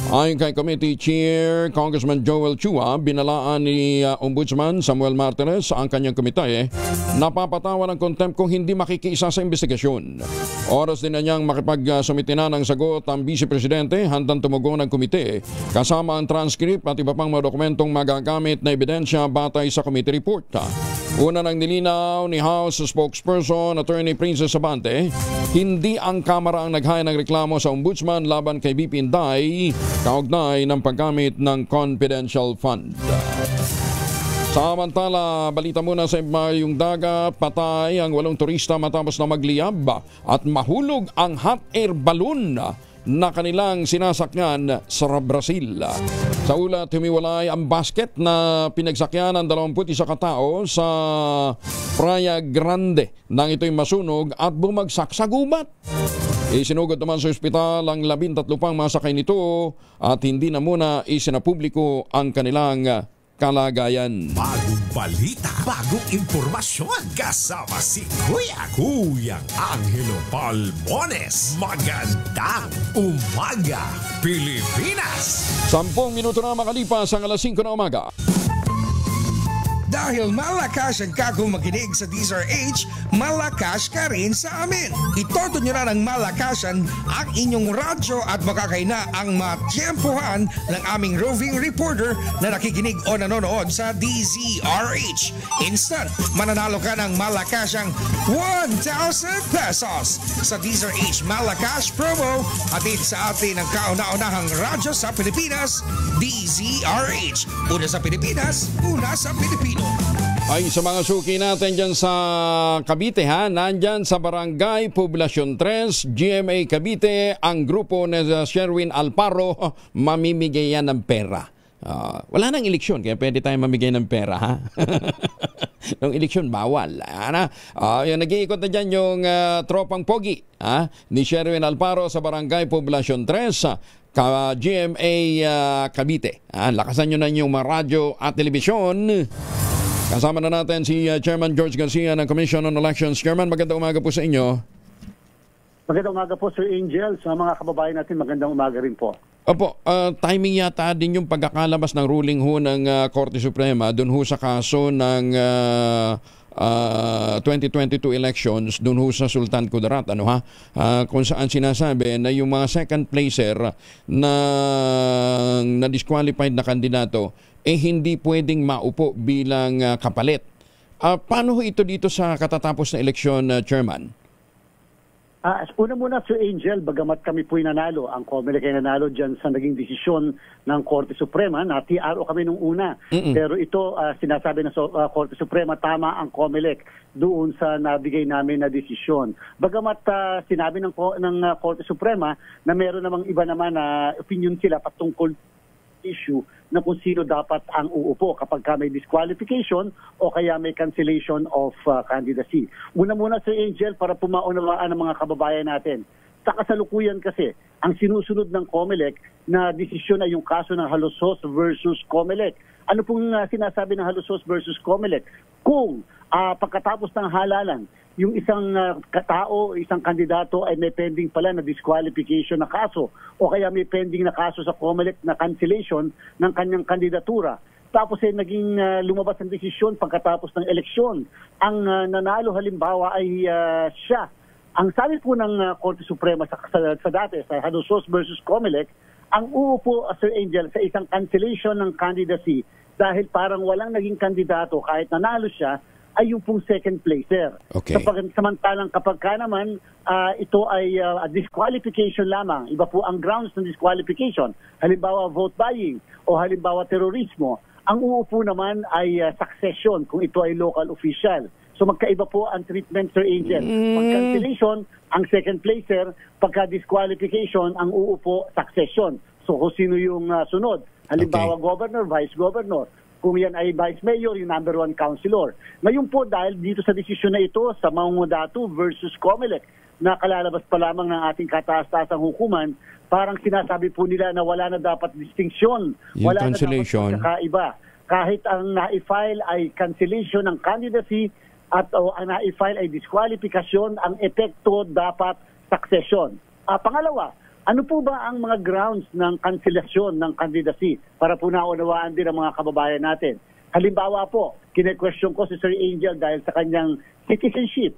[SPEAKER 2] Ayon kay Committee Chair Congressman Joel Chua, binalaan ni Ombudsman Samuel Martinez ang kanyang komite napapatawa ng contempt kung hindi makikiisa sa investigasyon. Oras din na niyang makipagsumiti na ng sagot ang Vice Presidente, handang tumugon ng komite kasama ang transcript at iba pang mga dokumentong magagamit na ebidensya batay sa committee report. Una nang nilinaw ni House spokesperson Attorney Princess Abante, hindi ang Kamara ang naghaya ng reklamo sa Ombudsman laban kay BP Inday kaugnay ng paggamit ng confidential fund. Samantala, balita muna sa Ibayong Dagat, patay ang 8 turista matapos na magliyab at mahulog ang hot air balloon na kanilang sinasakyan sa Brazil. Sa ulat, humiwalay ang basket na pinagsakyan ng 21 katao sa Praia Grande nang ito'y masunog at bumagsak sa gubat. Isinugod naman sa ospital ang 13 pang masakay nito at hindi na muna isinapubliko ang kanilang kalagayan.
[SPEAKER 1] Bagong balita, bagong impormasyon. Kasama si Kuyang Angelo Palmones. Magandang umaga, Pilipinas!
[SPEAKER 2] 10 minuto na makalipas ang alas 5 na umaga.
[SPEAKER 3] Dahil malakas ang kakong makinig sa DZRH, malakas ka rin sa amin. Itoto nyo na ng malakasan ang inyong radyo at makakaina ang matiyempohan ng aming roving reporter na nakikinig o nanonood sa DZRH. Instant, mananalo ka ng malakasang 1,000 pesos sa DZRH Malakas Promo. Hatid sa atin ang kauna-unahang radyo sa Pilipinas, DZRH. Una sa Pilipinas, una sa Pilipino.
[SPEAKER 2] Ay, sa mga suki natin dyan sa Cavite, nandyan sa Barangay Poblacion 3, GMA Cavite, ang grupo ni Sherwin Alparo, mamimigay yan ng pera. Wala nang eleksyon, kaya pwede tayo mamigay ng pera, ha? Nung eleksyon, bawal. Nag-iikot na dyan yung tropang pogi ni Sherwin Alparo sa Barangay Poblacion 3, GMA Cavite. Lakasan nyo na yung mga radyo at telebisyon. Kasama na natin si Chairman George Garcia ng Commission on Elections. Chairman, magandang umaga po sa inyo.
[SPEAKER 22] Magandang umaga po, Sir Angel. Sa mga kababayan natin, magandang umaga rin po.
[SPEAKER 2] Opo, timing yata din yung pagkakalabas ng ruling ho ng Korte Suprema doon ho sa kaso ng 2022 elections doon ho sa Sultan Kudarat, kung saan sinasabi na yung mga second placer na disqualified na kandidato hindi pwedeng maupo bilang kapalit. Paano ho ito dito sa katatapos na eleksyon, Chairman?
[SPEAKER 22] Una muna, Sir Angel, bagamat kami po'y nanalo, ang COMELEC ay nanalo dyan sa naging desisyon ng Korte Suprema, na TRO kami nung una. Pero ito, sinasabi ng Korte Suprema, tama ang COMELEC doon sa nabigay namin na desisyon. Bagamat sinabi ng Korte Suprema na meron namang iba naman na opinion sila patungkol issue na kung sino dapat ang uupo kapag may disqualification o kaya may cancellation of candidacy. Una muna, Sir Angel, para pumaunawaan ng mga kababayan natin. Sa kasalukuyan kasi, ang sinusunod ng COMELEC na desisyon ay yung kaso ng Halusos versus COMELEC. Ano pong sinasabi ng Halusos versus COMELEC? Kung pagkatapos ng halalan, yung isang katao, isang kandidato ay may pending pala na disqualification na kaso o kaya may pending na kaso sa COMELEC na cancellation ng kanyang kandidatura. Tapos naging lumabas ang desisyon pagkatapos ng eleksyon. Ang nanalo halimbawa ay siya. Ang sabi po ng Korte Suprema sa dati, sa Halusos versus COMELEC, ang uupo, Sir Angel, sa isang cancellation ng candidacy dahil parang walang naging kandidato kahit nanalo siya, ay yung pong second placer. Okay. Samantalang kapag ka naman ito ay disqualification lamang, iba po ang grounds ng disqualification, halimbawa vote buying o halimbawa terorismo, ang uupo naman ay succession kung ito ay local official. So magkaiba po ang treatment, Sir Angel. Pag cancellation, ang second placer, pagka disqualification, ang uupo succession. So kung sino yung sunod, halimbawa governor, vice governor, kung yan ay vice mayor, yung number 1 councilor. Ngayon po, dahil dito sa desisyon na ito sa Mangudatu versus COMELEC, na kalalabas pa lamang ng ating kataas-taasang hukuman, parang sinasabi po nila na wala na dapat distinction, wala na dapat pagkakaiba. Kahit ang na-file ay cancellation ng candidacy at ang na-file ay disqualification, ang epekto dapat succession. Pangalawa, ano po ba ang mga grounds ng kanselasyon ng candidacy para po naunawaan din ang mga kababayan natin? Halimbawa po, kine-question ko si Sir Angel dahil sa kanyang citizenship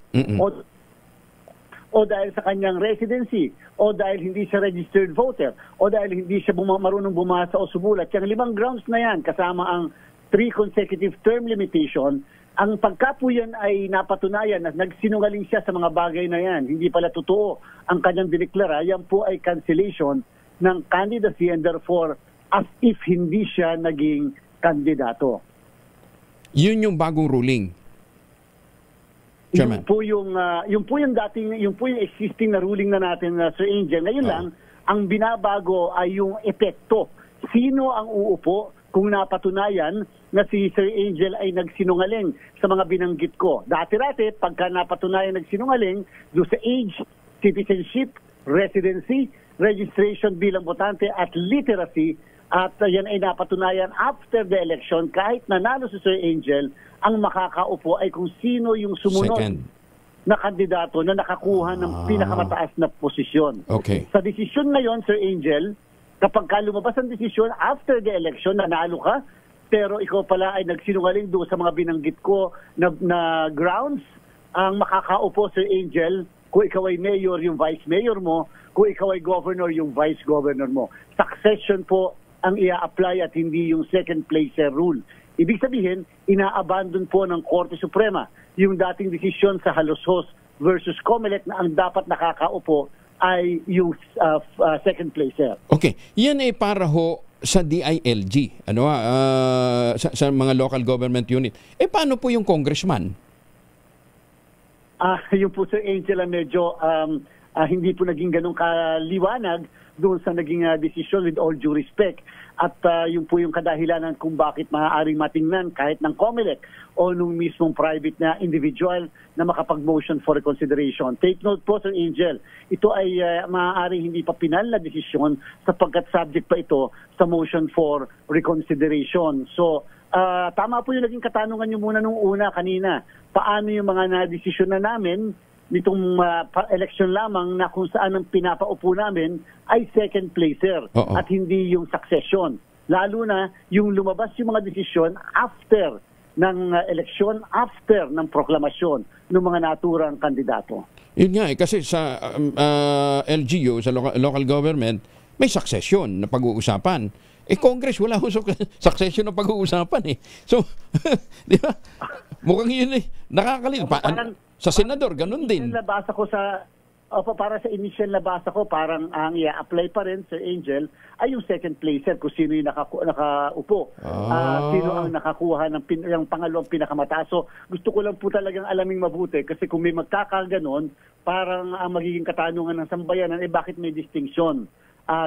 [SPEAKER 22] o dahil sa kanyang residency o dahil hindi siya registered voter o dahil hindi siya marunong bumasa o sumulat. Yung 5 grounds na yan kasama ang 3 consecutive term limitation Ang pagka po yan ay napatunayan na nagsinungaling siya sa mga bagay na yan, hindi pala totoo ang kanyang dineklara, yan po ay cancellation ng candidacy and therefore as if hindi siya naging kandidato.
[SPEAKER 2] Yun yung bagong ruling. Chairman.
[SPEAKER 22] Yung po yung existing na ruling na natin, Sir Angel. Ngayon lang, ang binabago ay yung epekto. Sino ang uupo kung napatunayan na si Sir Angel ay nagsinungaling sa mga binanggit ko? Dati-dati, pagka napatunayan nagsinungaling, do sa age, citizenship, residency, registration bilang botante at literacy, at yan ay napatunayan after the election, kahit nanalo si Sir Angel, ang makakaupo ay kung sino yung sumunod na kandidato na nakakuha ng pinakamataas na posisyon.
[SPEAKER 2] Okay.
[SPEAKER 22] Sa desisyon ngayon, Sir Angel, kapag lumabas ang desisyon after the election, nanalo ka, pero ikaw pala ay nagsinungaling doon sa mga binanggit ko na grounds, ang makakaupo, Sir Angel, kung ikaw ay mayor, yung vice mayor mo, kung ikaw ay governor, yung vice governor mo. Succession po ang ia-apply at hindi yung second placer rule. Ibig sabihin, ina-abandon po ng Korte Suprema yung dating desisyon sa Halosos versus Comelec na ang dapat nakakaupo ay yung second placer.
[SPEAKER 2] Okay. Yan ay para ho sa DILG, sa mga local government unit. Paano po yung congressman?
[SPEAKER 22] Yung po, Sir Angel, medyo hindi po naging ganun kaliwanag doon sa naging desisyon, with all due respect. At yung po yung kadahilanan kung bakit maaaring matingnan kahit ng COMELEC o nung mismong private na individual na makapag-motion for reconsideration. Take note po, Sir Angel, ito ay maaaring hindi pa pinal na desisyon sapagkat subject pa ito sa motion for reconsideration. So, tama po yung naging katanungan nyo muna nung una kanina. Paano yung mga na-desisyon na namin nitong election lamang na kung saan ang pinapaupo namin ay second placer at hindi yung succession. Lalo na yung lumabas yung mga desisyon after ng eleksyon, after ng proklamasyon ng mga naturang kandidato.
[SPEAKER 2] Yun nga kasi sa LGU, sa local government, may succession na pag-uusapan. Congress, wala ho succession na pag-uusapan eh. So, di ba? Mukhang yun eh. Nakakalito. Sa senador, ganun din.
[SPEAKER 22] Nabasa ko para sa initial nabasa ko, parang ang i-apply pa rin, Sir Angel, ay yung second placer kung sino yung nakaupo. Sino ang nakakuha ng pangalawang pinakamataas. So, gusto ko lang po talagang alaming mabuti kasi kung may magkakaganon, parang ang magiging katanungan ng sambayanan, bakit may distinction?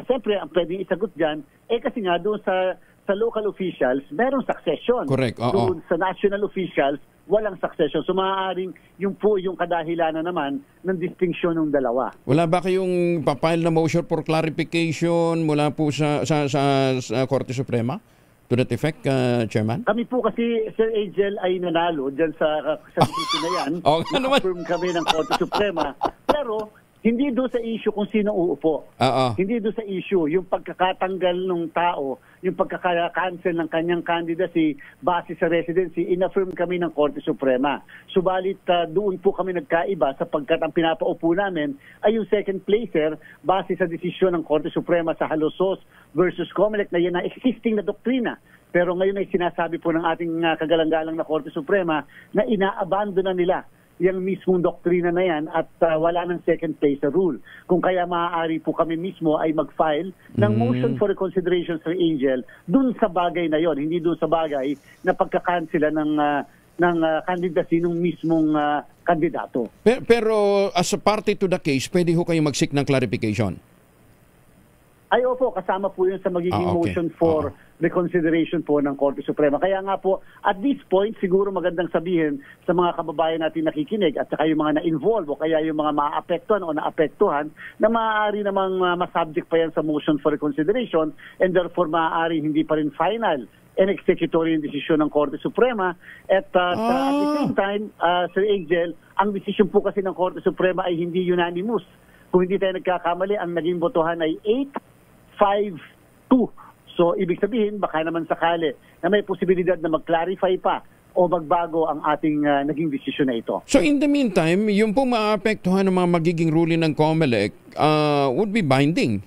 [SPEAKER 22] Siyempre, ang pwedeng isagot dyan, kasi nga doon sa local officials, merong succession.
[SPEAKER 2] Correct.
[SPEAKER 22] Doon sa national officials, walang succession. So maaaring yung po yung kadahilanan naman ng distinction ng dalawa.
[SPEAKER 2] Wala ba kayong papile na motion for clarification mula po sa Korte Suprema? To that effect, Chairman?
[SPEAKER 22] Kami po kasi, Sir Angel, ay nanalo dyan sa decision na yan. Na-affirm kami ng Korte Suprema. Pero hindi doon sa issue kung sino uupo. Hindi doon sa issue. Yung pagkakatanggal ng tao, yung pagkaka-cancel ng kanyang candidacy base sa residency, inaffirm kami ng Korte Suprema. Subalit doon po kami nagkaiba sapagkat ang pinapaupo namin ay yung second placer base sa desisyon ng Korte Suprema sa Halosos versus COMELEC na yan ang existing na doktrina. Pero ngayon ay sinasabi po ng ating kagalang-galang na Korte Suprema na inaabandon na nila yung mismong doktrina na yan at wala ng second placer rule. Kung kaya maaari po kami mismo ay mag-file ng motion for reconsideration, Sir Angel, dun sa bagay na yon, hindi dun sa bagay na pagkakansela ng candidacy ng mismong kandidato.
[SPEAKER 2] Pero as a party to the case, pwede ho kayong mag-seek ng clarification?
[SPEAKER 22] Ay opo, kasama po yun sa magiging motion for reconsideration po ng Korte Suprema. Kaya nga po, at this point, siguro magandang sabihin sa mga kababayan natin nakikinig at saka yung mga na-involve o kaya yung mga maapektuhan o naapektuhan na maaari namang masubject pa yan sa motion for reconsideration and therefore maaari hindi pa rin final and executory yung desisyon ng Korte Suprema. At at the same time, Sir Angel, ang desisyon po kasi ng Korte Suprema ay hindi unanimous. Kung hindi tayo nagkakamali, ang naging botohan ay 8-5-2. So, ibig sabihin, baka naman sakali na may posibilidad na mag-clarify pa o magbago ang ating naging desisyon na ito.
[SPEAKER 2] So, in the meantime, yung pong maapektuhan ng mga magiging ruling ng COMELEC would be binding?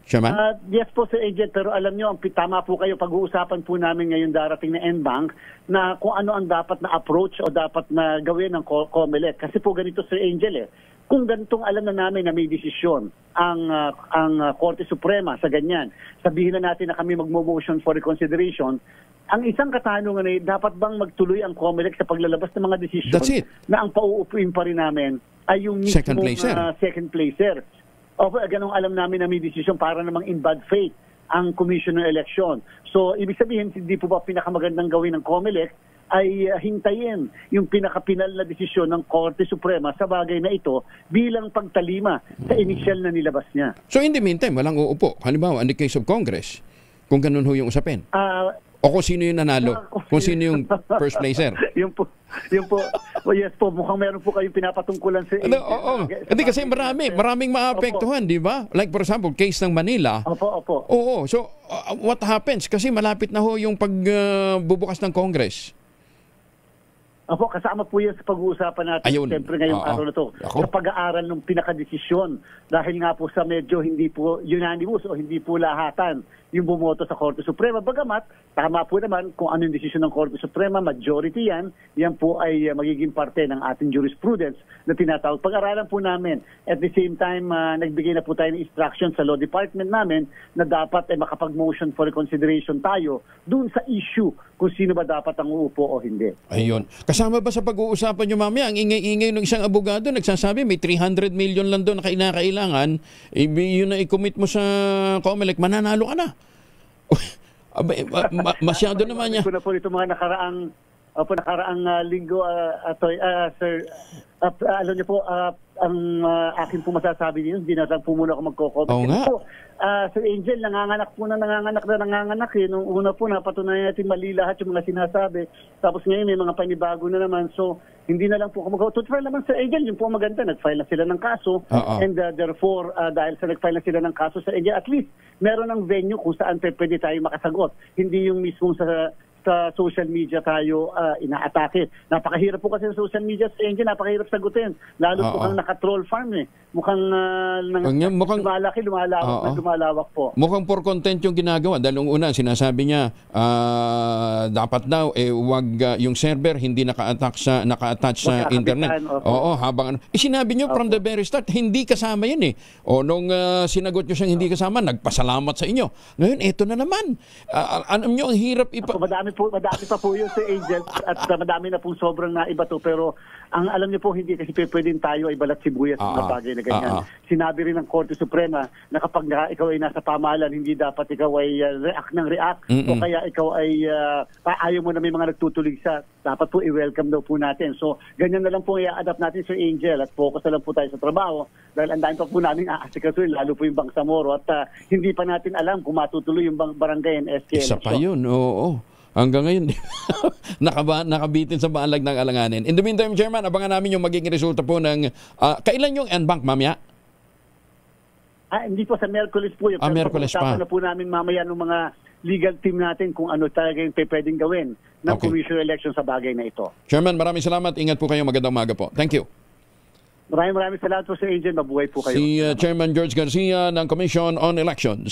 [SPEAKER 2] Chairman?
[SPEAKER 22] Yes po, Sir Agent, pero alam nyo, tama po kayo, pag-uusapan po namin ngayon darating na NBank na kung ano ang dapat na approach o dapat na gawin ng COMELEC. Kasi po ganito, Sir Angel, kung ganitong alam na namin na may desisyon ang Korte Suprema sa ganyan, sabihin na natin na kami magmo-motion for reconsideration, ang isang katanungan ay dapat bang magtuloy ang COMELEC sa paglalabas ng mga desisyon na ang pauupuin pa rin namin ay yung mismong second placer. O ganong alam namin na may desisyon para namang in bad faith ang Commission ng Election. So, ibig sabihin, hindi po ba pinakamagandang gawin ng COMELEC ay hintayin yung pinakapinal na desisyon ng Korte Suprema sa bagay na ito bilang pagtalima sa initial na nilabas niya.
[SPEAKER 2] So, in the meantime, walang uupo. Halimbawa, in the case of Congress, kung ganun ho yung usapin. O kung sino yung nanalo, kung sino yung first placer. Yung po,
[SPEAKER 22] yes po, mukhang meron po kayong pinapatungkulan sa
[SPEAKER 2] Hindi kasi maraming maapektuhan, di ba? Like for example, case ng Manila.
[SPEAKER 22] Opo.
[SPEAKER 2] Oo, so what happens? Kasi malapit na ho yung pagbubukas ng Congress.
[SPEAKER 22] Opo, kasama po yan sa pag-uusapan natin siyempre ngayong araw na to. Sa pag-aaral ng pinakadesisyon dahil nga po sa medyo hindi po unanimous o hindi po lahatan yung bumoto sa Korte Suprema. Bagamat, tama po naman kung ano yung desisyon ng Korte Suprema, majority yan po ay magiging parte ng ating jurisprudence na tinatawag. Pag-aralan po namin. At the same time, nagbigay na po tayo ng instruction sa law department namin na dapat ay makapag-motion for reconsideration tayo dun sa issue kung sino ba dapat ang uupo o hindi.
[SPEAKER 2] Ayun. Kasama ba sa pag-uusapan nyo mamaya, ang ingay-ingay ng isang abogado, nagsasabi may 300 million lang doon na kinakailangan, yun na i-commit mo sa COMELEC, mananalo ka na. Masyado naman niya.
[SPEAKER 22] Ko na po ito mga nakaraang linggo, sir, alam niyo po, ang akin po masasabi niyo, hindi na lang po muna ako magko-comment. Sir Angel, nanganganak Nung una po, napatunayan natin mali lahat yung mga sinasabi. Tapos ngayon, may mga panibago na naman. So, hindi na lang po ako mag-file naman, Sir Angel. Yung po maganda, nag-file na sila ng kaso. And therefore, dahil sa nag-file na sila ng kaso, Sir Angel, at least, meron ng venue kung saan pwede tayo makasagot. Hindi yung mismo sa social media tayo inaatake. Napakahirap po kasi sa social media, Angel, napakahirap sagutin. Lalo po kang naka-troll farm Mukhang lumalawak po.
[SPEAKER 2] Mukhang for content yung ginagawa. Dahil nung una, sinasabi niya, dapat daw, wag yung server hindi naka-attach sa internet. Habang sinabi niyo from the very start, hindi kasama yun O nung sinagot niyo siyang hindi kasama, nagpasalamat sa inyo. Ngayon, eto na naman. Alam niyo, ang hirap
[SPEAKER 22] Madami pa po yun, Sir Angel, at madami na pong sobrang naiba to, pero ang alam niyo po, hindi kasi pwedeng tayo ay balat sibuyas ng bagay na ganyan. Sinabi rin ng Korte Suprema na kapag ikaw ay nasa pamahalaan, hindi dapat ikaw ay react o kaya ikaw ay ayaw mo na may mga nagtutulig sa, dapat po i-welcome daw po natin. So, ganyan na lang po i-adapt natin, Sir Angel, at focus na lang po tayo sa trabaho dahil ang dami pa po namin aasikasuhin, lalo po yung Bangsamoro, at hindi pa natin alam kung matutuloy yung barangay and SK.
[SPEAKER 2] Isa pa yun, oo. Hanggang ngayon, nakabitin sa balag ng alanganin. In the meantime, Chairman, abangan namin yung magiging resulta po ng... kailan yung NBank, mamaya?
[SPEAKER 22] Hindi po, sa Miyerkules po.
[SPEAKER 2] Miyerkules pa.
[SPEAKER 22] Na po namin mamaya ng mga legal team natin kung ano talaga yung pwedeng gawin ng commission election sa bagay na ito.
[SPEAKER 2] Chairman, maraming salamat. Ingat po kayo. Magandang umaga po. Thank you.
[SPEAKER 22] Maraming salamat po, Sir Angel. Mabuhay po kayo.
[SPEAKER 2] Si Chairman George Garcia ng Commission on Elections.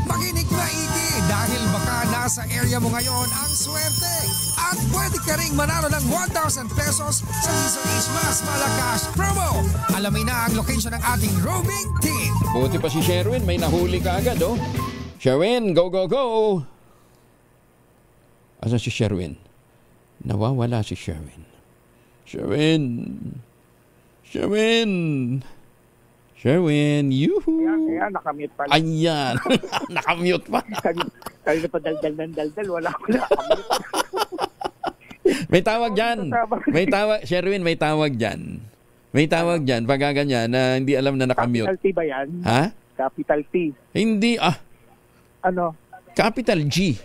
[SPEAKER 3] Makinig maigi dahil baka nasa area mo ngayon ang swerte at pwede ka ring manalo ng 1,000 pesos sa Diesel H Mas Malakas promo. Alamin na ang location ng ating roving team.
[SPEAKER 2] Buti pa si Sherwin, may nahuli ka agad Sherwin, go, go, go! Asan si Sherwin? Nawawala si Sherwin. Sherwin, yuhu!
[SPEAKER 4] Ayan, nakamute pala.
[SPEAKER 2] Ayan, nakamute pa.
[SPEAKER 4] Kanina pa daldal, wala ko nakamute.
[SPEAKER 2] May tawag dyan. Sherwin, may tawag dyan. Pag ganyan na hindi alam na nakamute.
[SPEAKER 4] Capital T ba yan?
[SPEAKER 2] Ha?
[SPEAKER 4] Capital T.
[SPEAKER 2] Hindi,
[SPEAKER 4] Ano?
[SPEAKER 2] Capital G.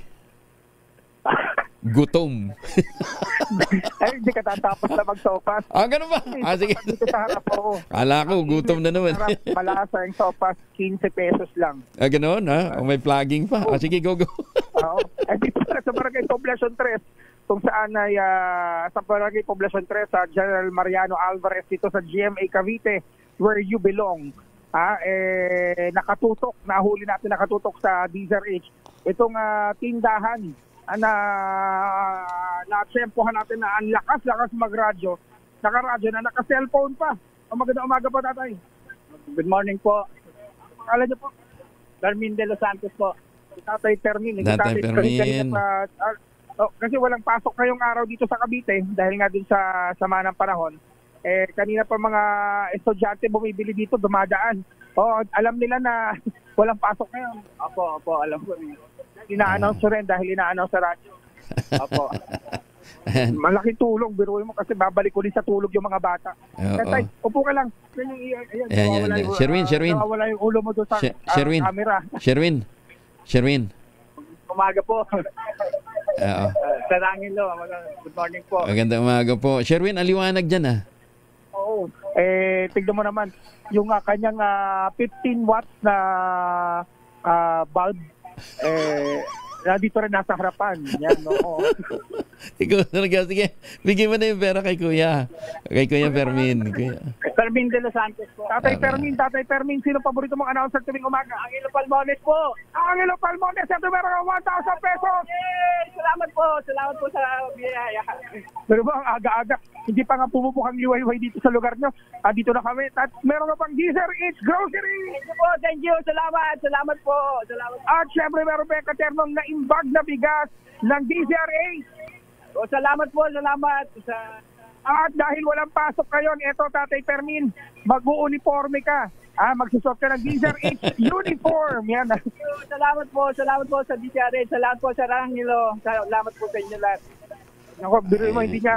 [SPEAKER 2] Gutom.
[SPEAKER 4] Ay, hindi ka tatapos na mag-sopas.
[SPEAKER 2] Ganun ba? Sige.
[SPEAKER 4] Dito sa harap ako.
[SPEAKER 2] Kala ko, gutom na naman.
[SPEAKER 4] Malasa yung sopas, 15 pesos lang.
[SPEAKER 2] Ganun, ha? May flagging pa. Sige, go, go.
[SPEAKER 4] Oo. Dito sa Barangay Poblacion 3, kung saan ay sa Barangay Poblacion 3, sa General Mariano Alvarez, dito sa GMA Cavite, where you belong. nakatutok, nahuli natin nakatutok sa DZRH. Itong tindahan na natsempohan natin na ang lakas magradyo, nakaradyo na, naka-cellphone pa. Magandang umaga po, tatay.
[SPEAKER 17] Good morning po.
[SPEAKER 4] Alam niyo po?
[SPEAKER 17] Carmin de los Santos po.
[SPEAKER 4] Tatay Fermin.
[SPEAKER 2] Tatay Fermin.
[SPEAKER 4] Kasi walang pasok ngayong araw dito sa Cavite dahil nga dun sa sama ng panahon. Kanina pa mga estudyante bumibili dito, dumadaan. Alam nila na walang pasok ngayon. Opo, alam ko. Ina-announce rin dahil ina-announce sa radyo. Opo. Malaking tulong, biruin mo kasi babalik ko din sa tulog yung mga bata. Tatay, upo ka lang.
[SPEAKER 2] Ayan. Sherwin.
[SPEAKER 4] Nawawala yung ulo mo doon sa camera.
[SPEAKER 2] Sherwin.
[SPEAKER 17] Umaga po. Sa Angelo, good morning po.
[SPEAKER 2] Magandang umaga po. Sherwin, aliwanag dyan
[SPEAKER 4] Oo. Tignan mo naman, yung kanyang 15 watts na bulb, dito rin nasa harapan. Yan, no?
[SPEAKER 2] Ikaw talaga, sige, bigyan mo na yung pera kay Kuya. Kay Kuya Fermin.
[SPEAKER 17] Fermin de los Santos po.
[SPEAKER 4] Tatay Fermin, sino paborito mong announcer tuwing umaga?
[SPEAKER 17] Angelo Palmones po.
[SPEAKER 4] Angelo Palmones, ito meron ka 1,000 pesos.
[SPEAKER 17] Yay! Salamat po sa biyaya.
[SPEAKER 4] Pero ba, ang aga-aga, hindi pa nga pumupukang liwayway dito sa lugar nyo. Dito na kami. At meron ka pang DZRH Grocery.
[SPEAKER 17] Thank you. Salamat po.
[SPEAKER 4] At syempre meron pa yung katernong na imbag na bigas ng DZRH.
[SPEAKER 17] Salamat po.
[SPEAKER 4] At dahil walang pasok ngayon, eto Tatay Fermin, mag-uuniforme ka. Magsusot ka ng DZRH uniform. Yan.
[SPEAKER 17] Salamat po sa DZRH. Salamat po sa Angelo. Salamat po sa inyo lahat.
[SPEAKER 4] Ako, biro mo, hindi niya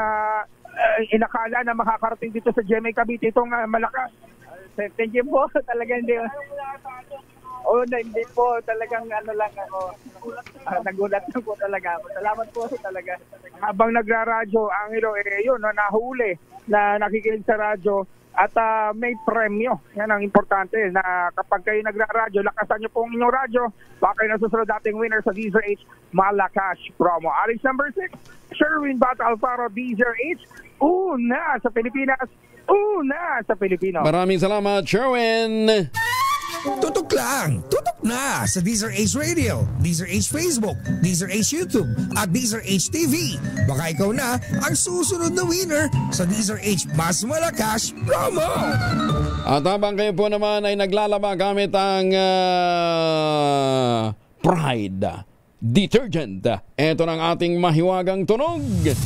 [SPEAKER 4] inakala na makakarating dito sa GMA Cavite itong malakas.
[SPEAKER 17] Thank you po. Talaga hindi. Hindi po. Talagang lang ako. Nagulat lang po talaga. Salamat po talaga.
[SPEAKER 4] Habang nagraradyo, Angelo, yun, nahuli na nakikinig sa radyo at may premyo. Yan ang importante na kapag kayo nagraradyo, lakasan nyo po ang inyong radyo. Baka kayo nasusunod dating winner sa DZRH Malacash promo. Alice number 6, Sherwin Bat Alfaro, DZRH, una sa Pilipinas, una sa Pilipino.
[SPEAKER 2] Maraming salamat, Sherwin.
[SPEAKER 3] Tutok lang! Tutok na sa DZRH Radio, DZRH Facebook, DZRH YouTube at DZRH TV. Baka ikaw na ang susunod na winner sa DZRH Mas Malacash promo!
[SPEAKER 2] At habang kayo po naman ay naglalaba gamit ang Pride Detergent, ito ng ating mahiwagang tunog.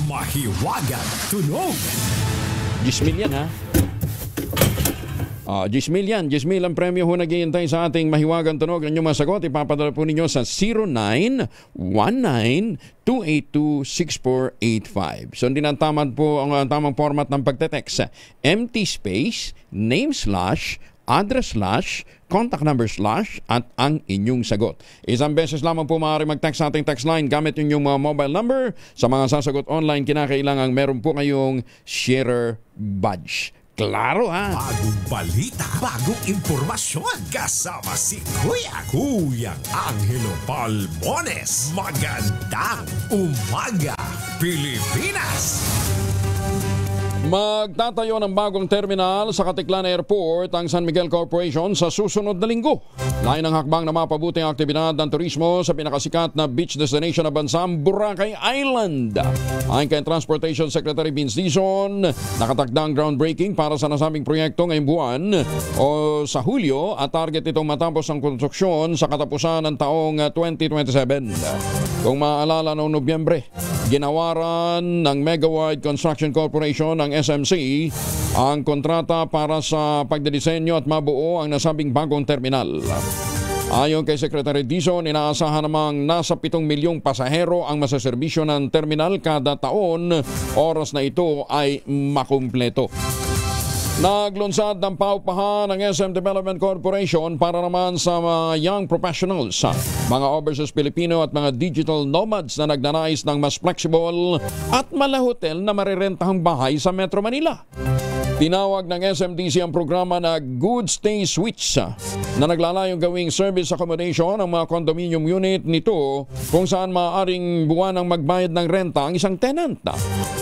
[SPEAKER 1] Mahiwagang tunog.
[SPEAKER 2] 10 yan, ha? 10 ang premyo ho naghihintay sa ating mahiwagang tunog. Ang inyong masagot, ipapadala po ninyo sa 0919-282-6485. So, hindi na tamad po ang tamang format ng pagte-text. Empty space, name slash, address slash, contact number slash, at ang inyong sagot. Isang beses lamang po maaari mag-text sa ating text line gamit yung mga mobile number. Sa mga sasagot online, kinakailangan meron po kayong sharer badge. Klaro, ha?
[SPEAKER 1] Bagong balita, bagong impormasyon. Kasama si Kuyang Angelo Palmones. Magandang umaga, Pilipinas!
[SPEAKER 2] Magtatayo ng bagong terminal sa Katiklan Airport ang San Miguel Corporation sa susunod na linggo. Lain ng hakbang na mapabuti ang aktibidad ng turismo sa pinakasikat na beach destination na bansang Boracay Island. Ayon kay Transportation Secretary Vince Dizon, nakatakdang groundbreaking para sa nasabing proyekto ngayong buwan o sa Hulyo at target itong matapos ang konstruksyon sa katapusan ng taong 2027. Kung maaalala noong Nobyembre, ginawaran ng Megawide Construction Corporation ng SMC ang kontrata para sa pagdidisenyo at mabuo ang nasabing bagong terminal. Ayon kay Secretary Dizon, inaasahan namang nasa 7 milyong pasahero ang masaserbisyo ng terminal kada taon. Oras na ito ay makumpleto. Naglunsad ng paupahan ng SM Development Corporation para naman sa mga young professionals, mga overseas Pilipino at mga digital nomads na nagnanais ng mas flexible at mala hotel na marirentahang bahay sa Metro Manila. Tinawag ng SMDC ang programa na Good Stay Switch na naglalayong gawing service accommodation ang mga condominium unit nito kung saan maaaring buwanang magbayad ng renta ang isang tenant.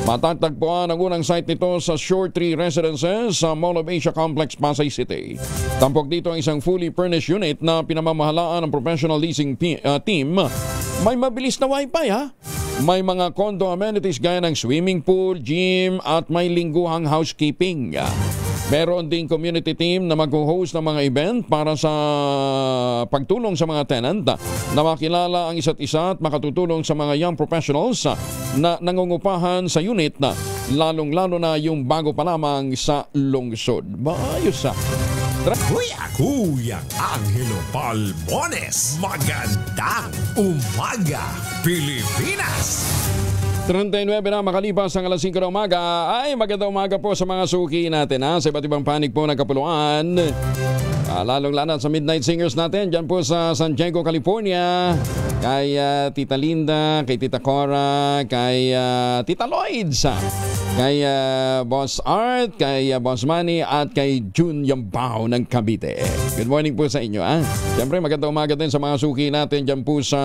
[SPEAKER 2] Matatagpuan ang unang site nito sa Shore Tree Residences sa Mall of Asia Complex, Pasay City. Tampok dito ang isang fully furnished unit na pinamamahalaan ng professional leasing team. May mabilis na wifi May mga condo amenities gaya ng swimming pool, gym at may lingguhang housekeeping. Meron ding community team na mag-host ng mga event para sa pagtulong sa mga tenant na makilala ang isa't isa at makatutulong sa mga young professionals na nangungupahan sa unit na lalong-lalo na yung bago pa lamang sa lungsod. Maayos
[SPEAKER 1] Kuyang Angelo Palmones. Magandang umaga, Pilipinas!
[SPEAKER 2] 39 na makalipas ang alas 5 ng umaga. Ay, magandang umaga po sa mga suki natin sa iba't ibang panig po ng kapuluan. Lalong-lalo sa Midnight Singers natin dyan po sa San Diego, California. Kay Tita Linda, kay Tita Cora, kay Tita Lloyds, kay Boss Art, kay Boss Manny at kay Jun Yambao ng Cavite. Good morning po sa inyo. Siyempre magandang umaga din sa mga suki natin dyan po sa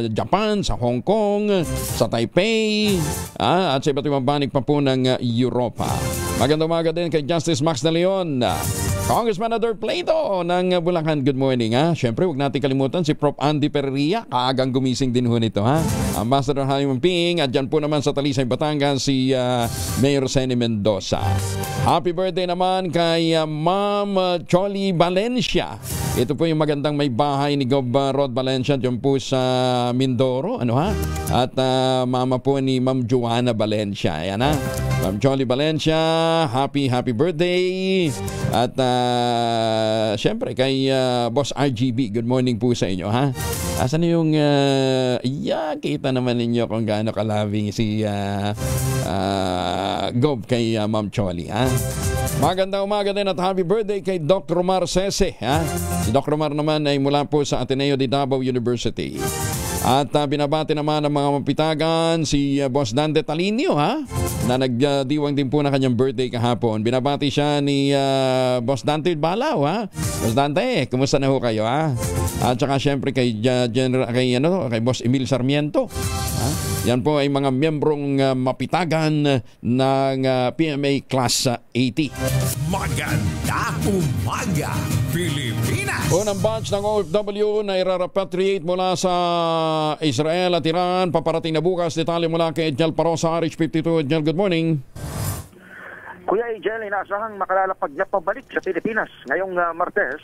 [SPEAKER 2] Japan, sa Hong Kong, sa Taipei, at sa iba't ibang panig pa po ng Europa. Magandang umaga din kay Justice Max de Leon, Congressman Ador Plato ng Bulacan. Good morning. Siyempre huwag natin kalimutan si Prof. Andy Perria. Kaagang gumising din ho nito. Ambassador Halim Ping. At dyan po naman sa Talisay, Batangas si Mayor Seni Mendoza. Happy birthday naman kay Ma'am Choli Valencia. Ito po yung magandang may bahay ni Gob Rod Valencia dyan po sa Mindoro. At mama po ni Ma'am Joanna Valencia. Ayan Ma'am Choli Valencia, happy birthday. At syempre kay Boss RGB, good morning po sa inyo. Asan yung kita naman ninyo kung gaano kalabing si Gob kay Ma'am Choli. Magandang umaga din at happy birthday kay Dr. Romar Sese. Si Dr. Romar naman ay mula po sa Ateneo de Davao University. At binabati naman ng mga mapitagan si Boss Dante Talinio na nagdiwang din po na kanyang birthday kahapon. Binabati siya ni Boss Dante Balaw. Boss Dante, kumusta na ho kayo? At saka syempre kay Boss Emil Sarmiento. Yan po ay mga miyembrong mapitagan ng PMA Class 80.
[SPEAKER 1] Magandang umaga, Pilipinas!
[SPEAKER 2] Unang batch ng OFW na irarapatriate mula sa Israel at Iran. Paparating na bukas. Detalye mula kay Edjel Parosa, RH52. Edjel, good morning.
[SPEAKER 5] Kuya Edjel, inaasahang makalalapag na pabalik sa Pilipinas ngayong Martes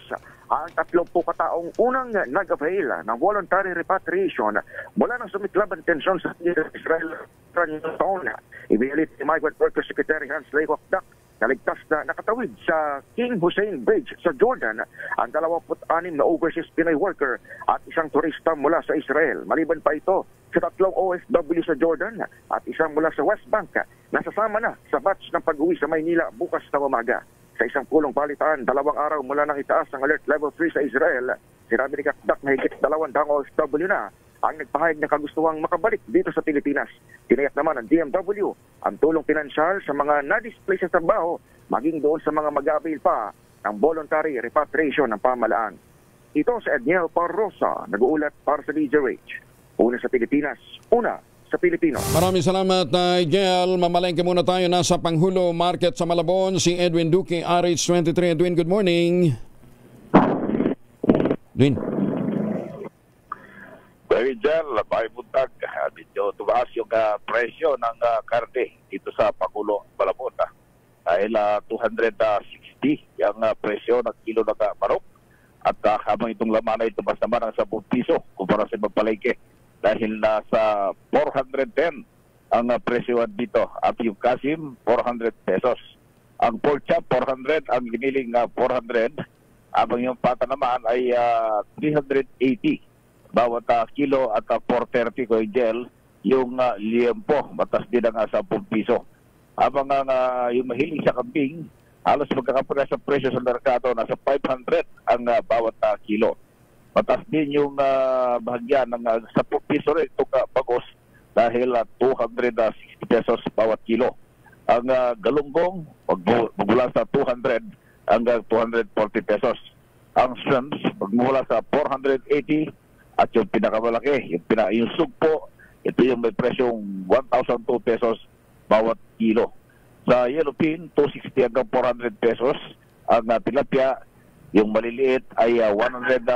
[SPEAKER 5] ang 30 kataong unang nag-avail ng voluntary repatriation mula ng sumiklab ang tensyon sa Israel taon. Ibiyalit ni Migrant Workers Secretary Hans Leikokdak naligtas na nakatawid sa King Hussein Bridge sa Jordan ang 26 na overseas Pinoy worker at isang turista mula sa Israel. Maliban pa ito sa 3 OFW sa Jordan at isang mula sa West Bank na sasama na sa batch ng pag-uwi sa Maynila bukas na umaga. Sa isang pulong balitaan, 2 araw mula nang itaas ang Alert Level 3 sa Israel, sinabi ni Kakdak na higit 200 OFW na ang nagpahayag na kagustuhang makabalik dito sa Pilipinas. Tinayak naman ng DMW ang tulong pinansyal sa mga na-display sa trabaho, maging doon sa mga mag-avail pa ng voluntary repatriation ng pamahalaan. Ito si Edniel Parrosa, nag-uulat para sa DZRH. Una sa Pilipinas, una sa Pilipino.
[SPEAKER 2] Maraming salamat, Edjel. Mamalengke muna tayo. Nasa Panghulo Market sa Malabon, si Edwin Duque, RH23. Edwin, good morning. Edwin.
[SPEAKER 6] Very well, may buntag. Medyo tumaas yung presyo ng karne dito sa Pangulo Malabon. Dahil 260 yung presyo ng kilo ng manok. At habang itong laman ay tumas naman ang 10 piso kumpara sa ibang palengke. Dahil nasa 410 ang presyo dito. At yung kasim, 400 pesos. Ang pork chop, 400. Ang giniling, 400. Habang yung pata naman ay 380. Bawat kilo at 430 ko yung gel. Yung liempo, matas din ang 10 piso. Habang yung mahiling sa kambing, halos magkakapares sa presyo sa merkado, nasa 500 ang bawat kilo. Matas din yung bahagyan ng 10 piso rin itong bagos dahil 260 pesos bawat kilo. Ang galunggong, magmula sa 200 hanggang 240 pesos. Ang shrimps, magmula sa 480 at yung pinakamalaki, yung sugpo, ito yung may presyong 1,002 pesos bawat kilo. Sa yellowfin, 260 hanggang 400 pesos. Ang tilapia, yung maliliit ay 140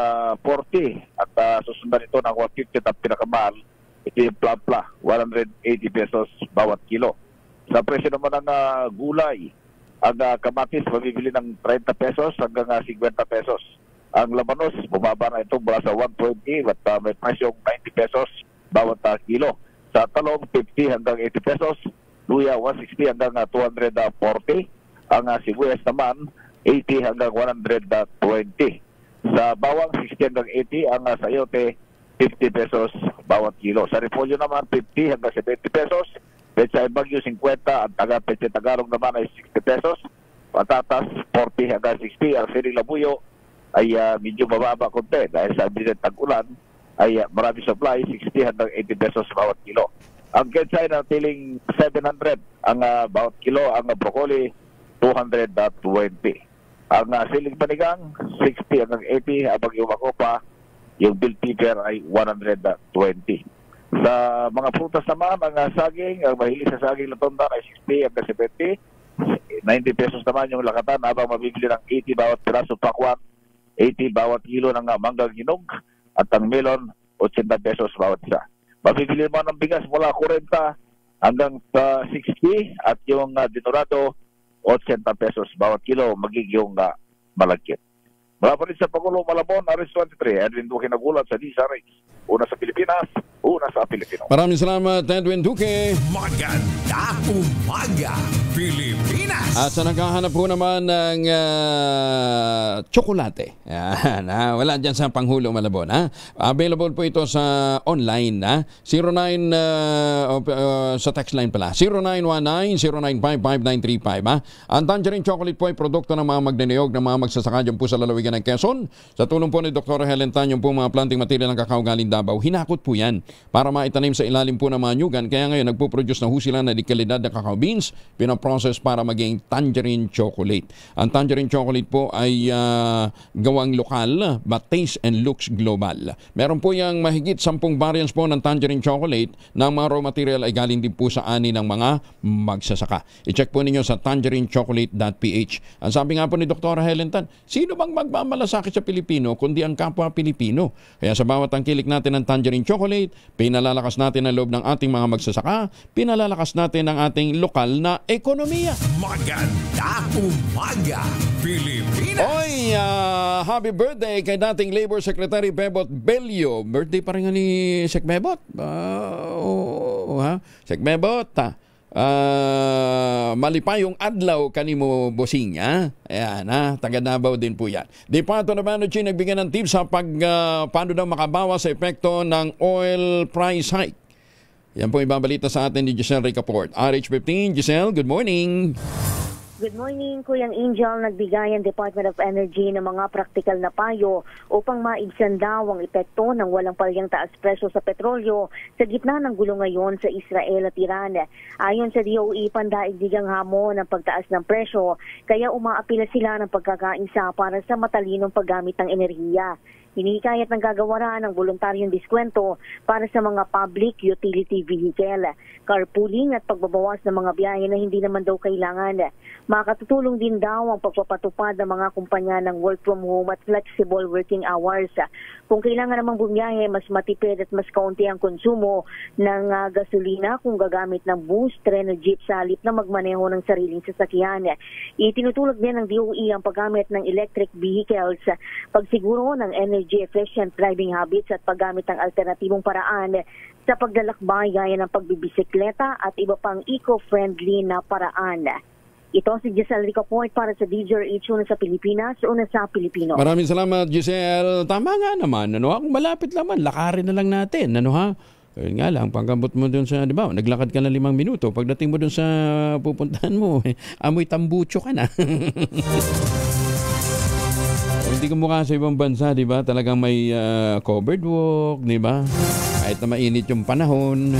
[SPEAKER 6] at susundan ito ng 150 at pinakamahal, ito yung plapla, 180 pesos bawat kilo. Sa presyo naman ng gulay, ang kamatis mabibili ng 30 pesos hanggang 50 pesos. Ang labanos, bumaba na ito mula sa 120 at may presyong 90 pesos bawat kilo. Sa talong, 50 hanggang 80 pesos. Luya, 160 hanggang 240. Ang sibuyas naman, 80 hanggang 120. Sa bawang, 60 hanggang 80. Ang sayote, 50 pesos bawat kilo. Sa repolyo naman, 50 hanggang 70 pesos. Petsa Bagyo, 50. At Petsa Tagalog naman ay 60 pesos. Patatas, 40 hanggang 60. Ang siling labuyo ay medyo mababa konti dahil sa bisit tag-ulan ay marami supply, 60 hanggang 80 pesos bawat kilo. Ang ketsay na tiling 700 ang bawat kilo. Ang broccoli, 220. Ang siling panigang, 60 hanggang 80. Habang yung makopa, yung bell pepper ay 120. Sa mga prutas naman, ang saging, ang mahilig sa saging latondan ay 60 hanggang 70. 90 pesos naman yung lakatan habang mabibili ng 80 bawat piraso pakwan, 80 bawat kilo ng manggang hinog at ang melon, 80 pesos bawat isa. Mabibili mo ng bigas mula 40 hanggang 60 at yung dinurado, 80 pesos bawat kilo magiging malagkit. Mula pa rin sa Pangulo Malabon, Aris 23, Edwin Duque nagulat sa DZRH. Una sa Pilipinas, una sa Pilipino.
[SPEAKER 2] Maraming salamat, Edwin Duque.
[SPEAKER 1] Magandang umaga, Pilipinas!
[SPEAKER 2] At sa naghahanap po naman ng tsokolate. Yan, wala dyan sa Panghulo Malabon. Available po ito sa online. 09, sa text line pala. 0919-0955-935. Ang Tangerine Chocolate po ay produkto ng mga magnaniyog ng mga magsasaka dyan po sa lalawigan ng Quezon. Sa tulong po ni Dr. Helen Tan, yung po mga planting material ng kakao galing Davao, hinakot po yan para maitanim sa ilalim po ng mga nyugan. Kaya ngayon nagpo-produce na ho sila na dekalidad na cacao beans, pinaprocess para maging Tangerine Chocolate. Ang Tangerine Chocolate po ay gawang lokal but taste and looks global. Meron po yung mahigit 10 variants po ng Tangerine Chocolate na mga raw material ay galing din po sa ani ng mga magsasaka. I-check po ninyo sa tangerinechocolate.ph. Ang sabi nga po ni Dr. Helen Tan, sino bang magmamalasakit sa Pilipino kundi ang kapwa Pilipino? Kaya sa bawat tangkilik natin ng Tangerine Chocolate, pinalalakas natin ang loob ng ating mga magsasaka, pinalalakas natin ang ating lokal na ekonomiya.
[SPEAKER 1] Magandang umaga, Pilipinas!
[SPEAKER 2] Oy, happy birthday kay dating Labor Secretary Bebot Bello. Birthday pa rin nga ni Sek Bebot. Sek Bebot, malipayong adlaw kanimo bosing, ayan, taga Davao din po yan. Department of Energy nagbigay ng tips sa paano daw makabawas sa epekto ng oil price hike. Yan po ibabalita sa atin ni Giselle Ricaport. RH15, Giselle, good morning.
[SPEAKER 7] Good morning, Kuyang Angel. Nagbigay ang Department of Energy ng mga praktikal na payo upang maibsan daw ang epekto ng walang palyang taas presyo sa petrolyo sa gitna ng gulo ngayon sa Israel at Iran. Ayon sa DOE, pandaigdigang hamon ng pagtaas ng presyo, kaya umaapila sila ng pagkakaisa para sa matalinong paggamit ng enerhiya. Hinihikayat ng gagawaran ng voluntaryong diskwento para sa mga public utility vehicle, carpooling at pagbabawas ng mga biyahe na hindi naman daw kailangan. Makakatutulong din daw ang pagpapatupad ng mga kumpanya ng work from home at flexible working hours. Kung kailangan namang bumiyahe, mas matipid at mas kaunti ang konsumo ng gasolina kung gagamit ng bus, tren o jeep sa halip na magmaneho ng sariling sasakyan. Itinutulog din ng DOE ang paggamit ng electric vehicles, pagsiguro ng energy-efficient driving habits at paggamit ng alternatibong paraan sa paglalakbay gaya ng pagbibisikleta at iba pang eco-friendly na paraan. Ito si Giselle Ricaport para sa DZRH, una sa Pilipinas, una sa Pilipino.
[SPEAKER 2] Maraming salamat, Giselle. Tama nga naman. Kung malapit naman, lakarin na lang natin. Ayun nga lang, pagkabot mo dun sa, di ba, naglakad ka na 5 minuto. Pagdating mo dun sa pupuntahan mo, amoy tambucho ka na. Hindi ka mukha sa ibang bansa, di ba? Talagang may covered walk, di ba? Kahit na mainit yung panahon.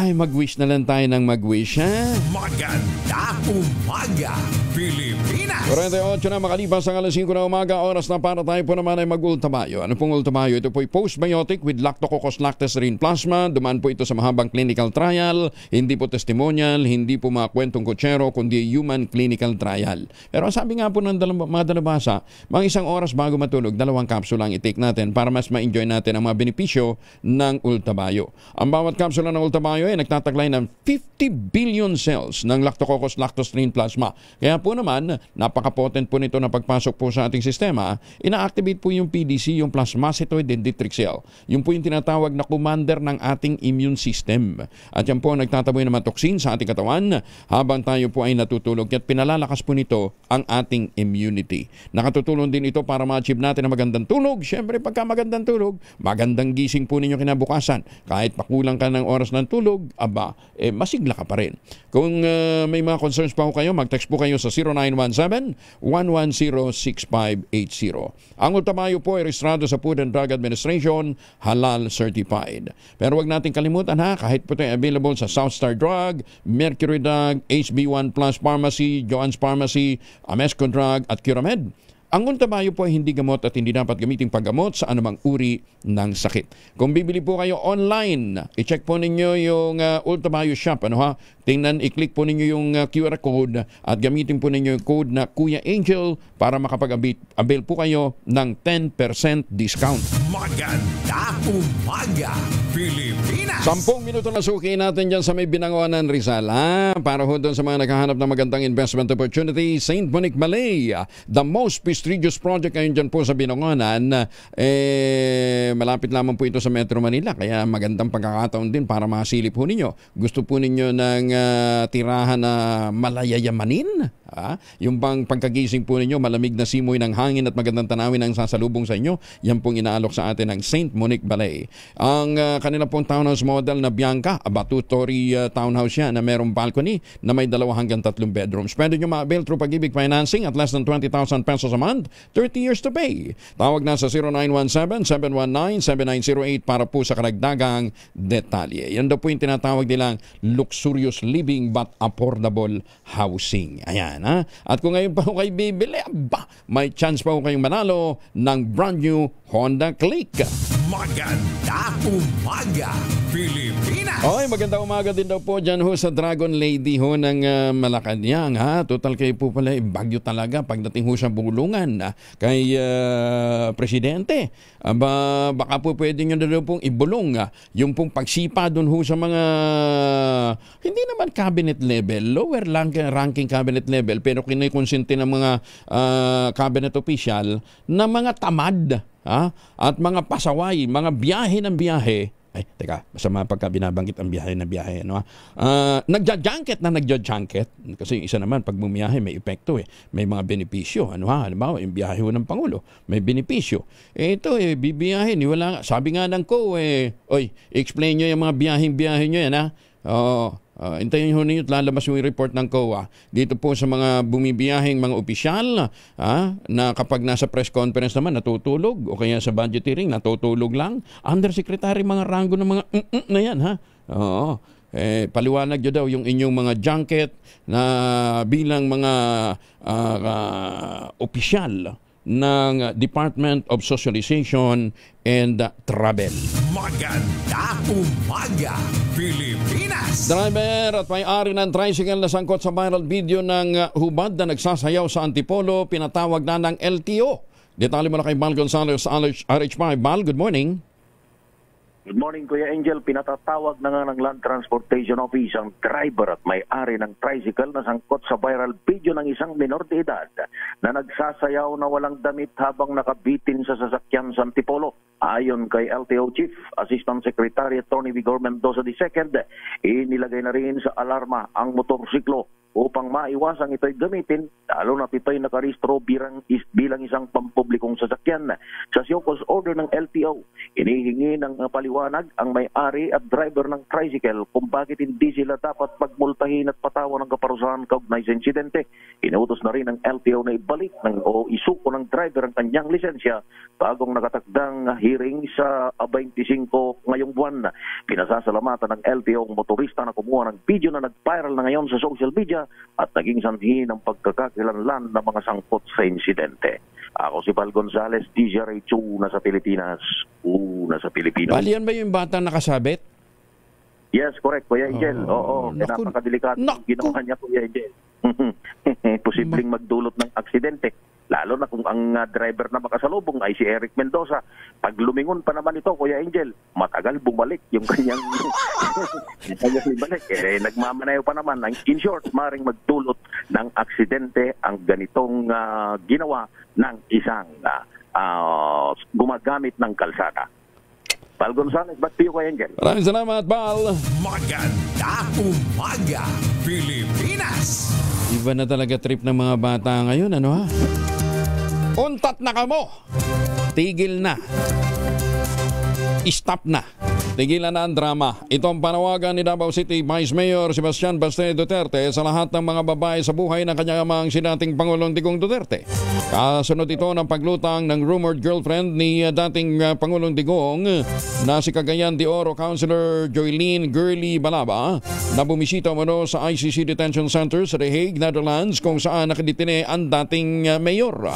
[SPEAKER 2] Ay, mag-wish na lang tayo ng mag-wish, ha?
[SPEAKER 1] Maganda umaga, Pilipinas!
[SPEAKER 2] 48 na makalipas ang alas 5 na umaga, oras na para tayo po naman ay mag-ultamayo. Ano pong ultamayo? Ito po ay postbiotic with Lactococcus lactosерine plasma. Dumaan po ito sa mahabang clinical trial. Hindi po testimonial, hindi po mga kwentong kutsero, kundi human clinical trial. Pero sabi nga po ng mga dalabasa, mga isang oras bago matulog, 2 kapsula ang i-take natin para mas ma-enjoy natin ang mga benepisyo ng ultamayo. Ang bawat kapsula ng ultamayo ay nagtataglay ng 50 billion cells ng Lactococcus lactosерine plasma. Kaya po naman, napaka-potent po nito na pagpasok po sa ating sistema, ina-activate po yung PDC, yung plasmacytoid dendritic cell. Yung po yung tinatawag na commander ng ating immune system. At yan po ang nagtataboy ng mga toxin sa ating katawan habang tayo po ay natutulog. At pinalalakas po nito ang ating immunity. Nakatutulong din ito para ma-achieve natin ang magandang tulog. Siyempre, pagka magandang tulog, magandang gising po ninyo kinabukasan. Kahit pakulang ka ng oras ng tulog, masigla ka pa rin. Kung may mga concerns pa po kayo, mag-text po kayo sa 0917-110-6580. Ang ultamayo po ay rehistrado sa Food and Drug Administration, halal certified. Pero wag natin kalimutan kahit po ito ay available sa Southstar Drug, Mercury Drug, HB1 Plus Pharmacy, Joann's Pharmacy, Amesco Drug at Curamed. Ang ultamayo po ay hindi gamot at hindi dapat gamitin paggamot sa anumang uri ng sakit. Kung bibili po kayo online, i-check po ninyo yung ultamayo shop. Tingnan, i-click po ninyo yung QR code at gamitin po ninyo yung code na Kuya Angel para makapag-avail po kayo ng 10% discount.
[SPEAKER 1] Maganda umaga, Pilipinas!
[SPEAKER 2] 10 minuto na suki natin dyan sa may Binangonan, Rizal. Para ho doon sa mga naghahanap ng magandang investment opportunity, St. Monique Malay, the most prestigious project ngayon dyan po sa Binangonan. Malapit lamang po ito sa Metro Manila, kaya magandang pagkakataon din para masilip po ninyo. Gusto po ninyo ng tirahan na malayayamanin? Yung bang pagkagising po ninyo, malamig na simoy ng hangin at magandang tanawin ang sasalubong sa inyo, yan pong inaalok sa atin ng St. Monique Ballet. Ang kanila pong townhouse model na Bianca, two-story townhouse yan na merong balcony na may 2 hanggang 3 bedrooms. Pwede nyo ma-avail through Pag-ibig Financing at less than 20,000 pesos a month, 30 years to pay. Tawag na sa 0917-719-7908 para po sa karagdagang detalye. Yan daw po yung tinatawag nilang luxurious living but affordable housing. Ayan, At kung ngayon pa ho kayo bibili, may chance pa ho kayong manalo ng brand new Honda Click.
[SPEAKER 1] Maganda umaga, Pilipinas!
[SPEAKER 2] Maganda umaga din daw po dyan ho sa Dragon Lady ho ng Malacanang. Total kayo po pala, bagyo talaga pagdating ho sa bulungan kay Presidente. Baka po pwede nyo na pong ibulong yung pong pagsipa doon ho sa mga hindi naman cabinet level, lower ranking cabinet level, pero kinikonsente ng mga cabinet official na mga tamad at mga pasaway, mga biyahe ng biyahe. Teka, masama pagka binabanggit ang biyahe na biyahe. Nagja-junket na nagja-junket. Kasi yung isa naman, pag bumiyahe, may epekto May mga benepisyo. Halimbawa, yung biyahe ng Pangulo, may benepisyo. Ito, bibiyahin. Wala, sabi nga ng explain nyo yung mga biyahe nyo yan, hintayin ho ninyo at lalabas yung report ng COA dito po sa mga bumibiyahing mga opisyal na kapag nasa press conference naman natutulog o kaya sa budget hearing natutulog lang. Undersecretary mga rango ng mga na yan paliwanag nyo daw yung inyong mga junket na bilang mga opisyal ng Department of Socialization and Travel.
[SPEAKER 1] Maganda umaga, Pilipinas!
[SPEAKER 2] Driver at may-ari ng tricycle na sangkot sa viral video ng hubad na nagsasayaw sa Antipolo, pinatawag na ng LTO. Detalye mo na kay Val Gonzales, RH5. Val, good morning.
[SPEAKER 5] Good morning, Kuya Angel. Pinatatawag na nga ng Land Transportation Office ang driver at may-ari ng tricycle na sangkot sa viral video ng isang minor de edad na nagsasayaw na walang damit habang nakabitin sa sasakyan sa Antipolo. Ayon kay LTO Chief Assistant Secretary Tony Vigor Mendoza II, inilagay na rin sa alarma ang motorsiklo upang maiwasang ito'y gamitin, lalo na ito'y nakarehistro bilang isang pampublikong sasakyan. Sa Siokos order ng LTO, inihingi ng paliwanag ang may-ari at driver ng tricycle kung bakit hindi sila dapat pagmultahin at patawan ng kaparusahan kaugnay sa insidente. Inuutos na rin ng LTO na ibalik o isuko ng driver ang kanyang lisensya bagong nakatakdang hearing sa 25 ngayong buwan. Pinasasalamatan ng LTO ang motorista na kumuha ng video na nag-viral na ngayon sa social media at naging sanhi ng pagkakakilanlan ng mga sangkot sa insidente. Ako si Val Gonzales, DZRH, una sa Pilipinas, una sa Pilipinas.
[SPEAKER 2] Bali, yan ba yung batang nakasabit?
[SPEAKER 5] Yes, correct, Kuya Angel. Oo, napakadelikado yung ginawa niya, Kuya Angel. Posibleng magdulot ng aksidente. Lalo na kung ang driver na makasalubong ay si Eric Mendoza. Pag lumingon pa naman ito, Kuya Angel, matagal bumalik yung kanyang balik. Nagmamanayo pa naman. In short, maring magdulot ng aksidente ang ganitong ginawa ng isang gumagamit ng kalsada. Val Gonzales, back to you, Kuya Angel.
[SPEAKER 2] Maraming salamat, Val.
[SPEAKER 1] Maganda umaga, Pilipinas.
[SPEAKER 2] Iba na talaga trip ng mga bata ngayon, ano ha? Untat na kamo! Tigil na. Stop na. Tigilan na ang drama. Ito ang panawagan ni Davao City Vice Mayor Sebastian Baste Duterte sa lahat ng mga babae sa buhay ng kanyang amang sinating Pangulong Digong Duterte. Kasunod ito ng paglutang ng rumored girlfriend ni dating Pangulong Digong na si Cagayan de Oro Councilor Joylene Girly Balaba na bumisita mano sa ICC Detention Center sa The Hague, Netherlands kung saan nakadetine ang dating mayor.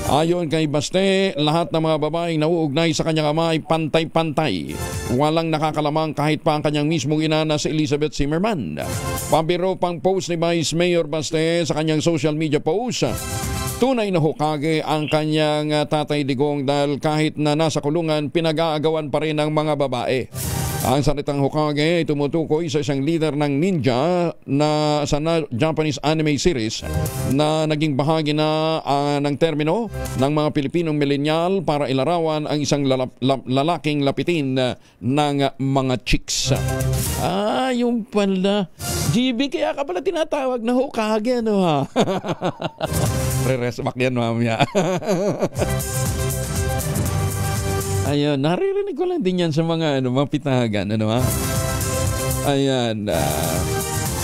[SPEAKER 2] Ayon kay Baste, lahat ng mga babaeng nauugnay sa kanyang ama ay pantay-pantay. Walang nakakalamang kahit pa ang kanyang mismong ina na si Elizabeth Zimmerman. Pabiro pang post ni Vice Mayor Baste sa kanyang social media post. Tunay na hukage ang kanyang tatay Digong dahil kahit na nasa kulungan, pinag-aagawan pa rin ng mga babae. Ang salitang Hokage ay tumutukoy sa isang leader ng ninja na sa Japanese anime series na naging bahagi na ng termino ng mga Pilipinong millennial para ilarawan ang isang lalaking lapitin ng mga chicks. Yung pala. GB, kaya ka pala tinatawag na Hokage, ano ha? Pre-resback yan, mamaya. Ayun, naririnig ko lang din yan sa mga, mga pitahagan, ano ha? Ayan.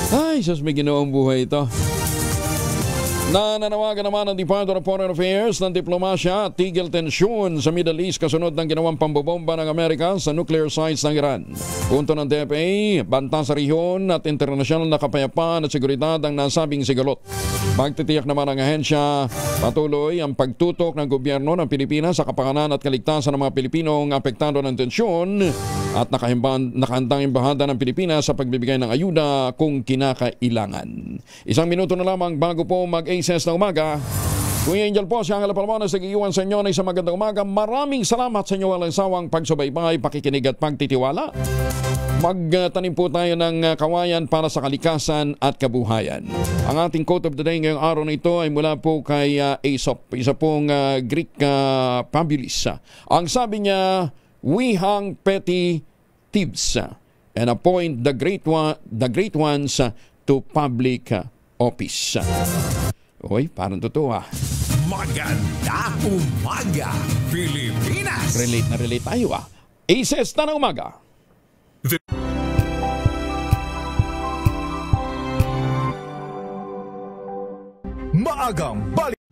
[SPEAKER 2] Ay, sus, may ginawang buhay ito. Nananawagan naman ng Department of Foreign Affairs ng diplomasya at tigil tensyon sa Middle East kasunod ng ginawang pambobomba ng Amerika sa nuclear sites ng Iran. Punto ng DFA, banta sa rehiyon at internasyonal na kapayapaan at seguridad ang nasabing sigalot. Pagtitiyak naman ng ahensya, patuloy ang pagtutok ng gobyerno ng Pilipinas sa kapakanan at kaligtasan ng mga Pilipinong apektado ng tensyon at nakahandang imbahada ng Pilipinas sa pagbibigay ng ayuda kung kinakailangan. Isang minuto na lamang bago po mag-ACES na umaga. Kuya Angel po, siya ang Alapalmones, nag-iwan sa inyo na isang magandang umaga. Maraming salamat sa inyo walang sawang pagsubaybay, pakikinig at pagtitiwala. Magtanim po tayo ng kawayan para sa kalikasan at kabuhayan. Ang ating quote of the day ngayong araw na ito ay mula po kay Aesop, isa pong Greek fabulist. Ang sabi niya, we hang petty thieves and appoint the great ones to public office. Oy, parang totoo ah.
[SPEAKER 1] Maganda umaga, Pilipinas!
[SPEAKER 2] Relate na relate tayo ah. ACES na ng umaga.
[SPEAKER 18] Maagang balik.